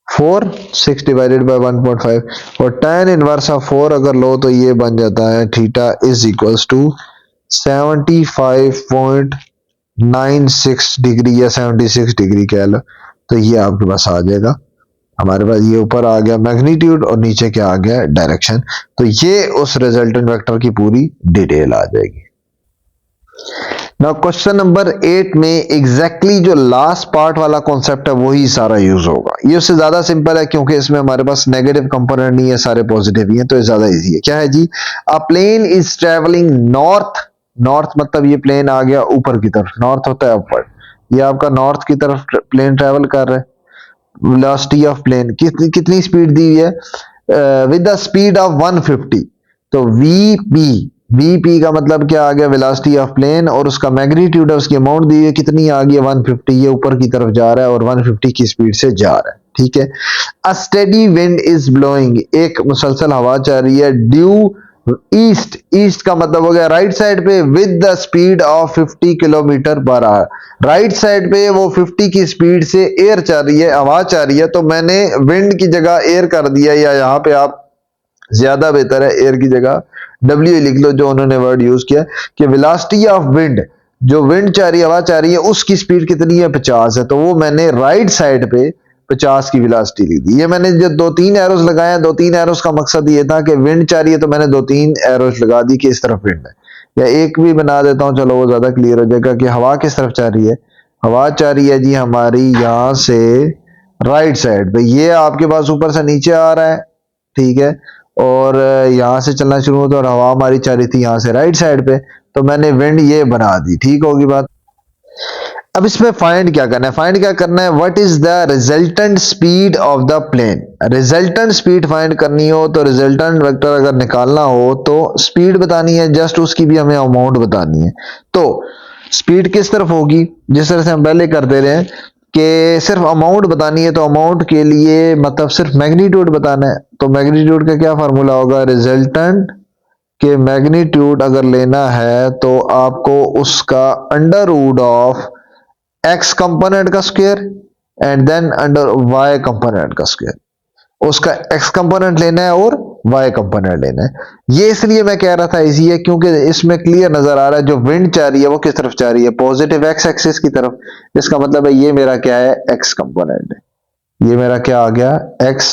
4, 6 divided by 1.5, और tan इनवर्स ऑफ 4 अगर लो तो ये बन जाता है theta is equals to 75.96 degree या 76 डिग्री कह लो। तो ये आपके पास आ जाएगा, हमारे पास ये ऊपर आ गया मैग्नीट्यूड और नीचे क्या आ गया डायरेक्शन। तो ये उस रिजल्टेंट वेक्टर की पूरी डिटेल आ जाएगी। नाउ क्वेश्चन नंबर 8 में एग्जैक्टली जो लास्ट पार्ट वाला कॉन्सेप्ट है वही सारा यूज होगा। ये उससे ज्यादा सिंपल है क्योंकि इसमें हमारे पास नेगेटिव कंपोनेंट नहीं है, सारे पॉजिटिव ही हैं, तो ये ज्यादा इजी है। क्या है जी, a plane is travelling north, north मतलब ये प्लेन आ गया ऊपर की तरफ, नॉर्थ होता है अपवर्ड, ये आपका नॉर्थ की तरफ प्लेन ट्रेवल कर रहा है। वेलोसिटी ऑफ प्लेन कितनी स्पीड दी हुई है, विद द स्पीड ऑफ 150। तो वीपी का मतलब क्या आ गया वेलोसिटी ऑफ प्लेन, और उसका मैग्नीट्यूड है, उसकी अमाउंट दी हुई है कितनी आ गई 150, ये ऊपर की तरफ जा रहा है और 150 की स्पीड से जा रहा है, ठीक है। A steady wind is blowing, एक मुसलसल हवा चल रही है, ड्यू ईस्ट, ईस्ट का मतलब हो गया राइट साइड पे, with the speed of 50 kilometre per hour. Right side पे वो 50 की स्पीड से एयर चल रही है, हवा चल रही है, तो मैंने विंड की जगह एयर कर दिया, या यहाँ पे आप ज्यादा बेहतर है एयर की जगह डब्ल्यू लिख लो, जो उन्होंने वर्ड यूज किया कि वेलोसिटी ऑफ विंड, जो विंड चाह रही है हवा चाह रही है उसकी स्पीड कितनी है 50 है, तो वो मैंने राइट साइड पे 50 की वेलोसिटी लिख दी। ये मैंने जो 2-3 एरोस लगाए, 2-3 एरोस का मकसद ये था कि विंड चाह रही है तो मैंने 2-3 एरोस लगा दी कि इस तरफ विंड है, या एक भी बना देता हूं, चलो वो ज्यादा क्लियर हो जाएगा कि हवा किस तरफ चाह रही है। हवा चाह रही है जी हमारी यहां से राइट साइड पे, ये आपके पास ऊपर से नीचे आ रहा है, ठीक है, और यहां से चलना शुरू होता और हवा हमारी चाह रही थी यहां से राइट साइड पे, तो मैंने विंड ये बना दी, ठीक होगी बात। अब इसमें फाइंड क्या करना है, फाइंड क्या करना है, what is the resultant speed of the plane. Resultant speed find करनी हो तो रिजल्टेंट वेक्टर अगर निकालना हो तो स्पीड बतानी है, जस्ट उसकी भी हमें अमाउंट बतानी है। तो स्पीड किस तरफ होगी, जिस तरह से हम पहले करते रहे कि सिर्फ अमाउंट बतानी है, तो अमाउंट के लिए मतलब सिर्फ मैग्नीट्यूड बताना है, तो मैग्नीट्यूड का क्या फार्मूला होगा, रिजल्टेंट के मैग्नीट्यूड अगर लेना है तो आपको उसका under root of x component का square and then under y component का स्क्वायर, उसका x कंपोनेंट लेना है और y कंपोनेंट लेना है। ये इसलिए मैं कह रहा था इजी है क्योंकि इसमें क्लियर नजर आ रहा है जो विंड चाह रही है वो किस तरफ चाह रही है, पॉजिटिव x एक्सिस की तरफ। इसका मतलब है ये मेरा क्या है x कंपोनेंट है, ये मेरा क्या आ गया x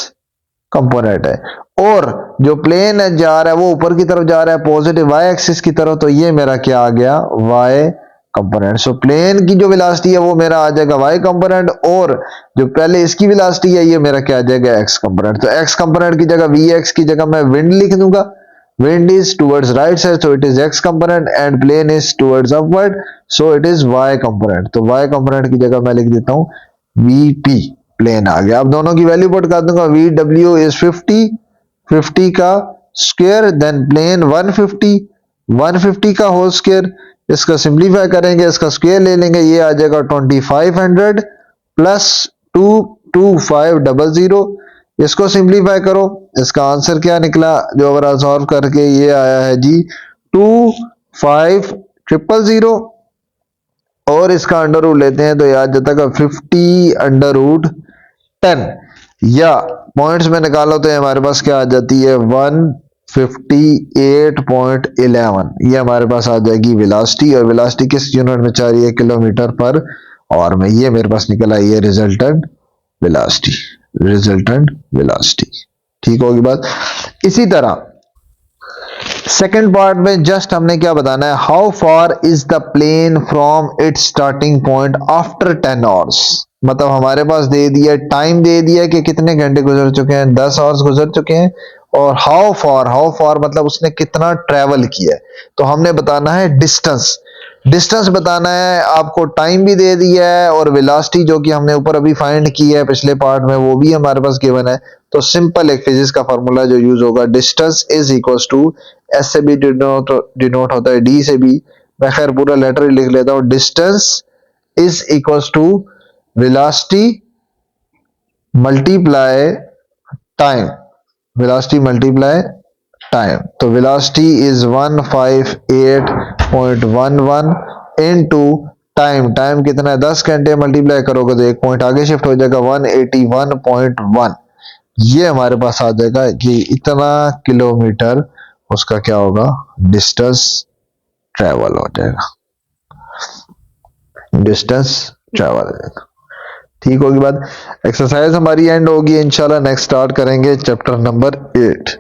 कंपोनेंट है, और जो प्लेन है जा रहा है वो ऊपर की तरफ जा रहा है पॉजिटिव y एक्सिस की तरफ, तो ये मेरा क्या आ गया y कंपोनेंट। सो प्लेन की जो वेलोसिटी है वो मेरा आ जाएगा y कंपोनेंट, और जो पहले इसकी वेलोसिटी है ये मेरा क्या आ जाएगा x कंपोनेंट। तो x कंपोनेंट की जगह vx की जगह मैं विंड लिख दूंगा, wind is towards right side so it is x component and plane is towards upward so it is y component. तो y कंपोनेंट की जगह मैं लिख देता हूं vp, प्लेन आ गया। अब दोनों की वैल्यू पुट कर दूंगा, vw इज 50 का स्क्वायर, देन प्लेन 150 का होल स्क्वायर इसका सिंप्लीफाई करेंगे, इसका स्क्वायर ले लेंगे, ये आ जाएगा 2500 प्लस 22500। इसको सिंप्लीफाई करो, इसका आंसर क्या निकला जो ओवरऑल सॉल्व करके ये आया है जी 25000 और इसका अंडर रूट लेते हैं तो ये आ जाता है 50 अंडर रूट 10 या पॉइंट्स में निकालो तो ये हमारे पास क्या आ जाती है 158.11। ये हमारे पास आ जाएगी वेलोसिटी और वेलोसिटी किस यूनिट में चल रही है किलोमीटर पर आवर में। ये मेरे पास निकल आई है रिजल्टेंट वेलोसिटी। ठीक होगी बात। इसी तरह सेकेंड पार्ट में जस्ट हमने क्या बताना है how far is the plane from its starting point after 10 hours. मतलब हमारे पास दे दिया टाइम, दे दिया कि कितने घंटे गुजर चुके हैं, 10 आवर्स गुजर चुके हैं। और हाउ फार मतलब उसने कितना ट्रेवल किया है। तो हमने बताना है डिस्टेंस बताना है, आपको टाइम भी दे दिया है और वेलोसिटी जो कि हमने ऊपर अभी फाइंड की है पिछले पार्ट में वो भी हमारे पास गिवन है। तो सिंपल एक फिजिक्स का फॉर्मूला जो यूज होगा distance is equal to S से बी डिनोट होता है डी से बी, मैं खैर पूरा लेटर ही लिख लेता हूं, distance is equal to velocity multiply time, तो वेलोसिटी इज 158.11 इनटू टाइम कितना है 10 घंटे, मल्टीप्लाई करोगे तो एक पॉइंट आगे शिफ्ट हो जाएगा 181.1। ये हमारे पास आ जाएगा कि इतना किलोमीटर उसका क्या होगा डिस्टेंस ट्रेवल हो जाएगा, ठीक होगी बात। एक्सरसाइज हमारी एंड होगी, इंशाल्लाह नेक्स्ट स्टार्ट करेंगे चैप्टर नंबर 8।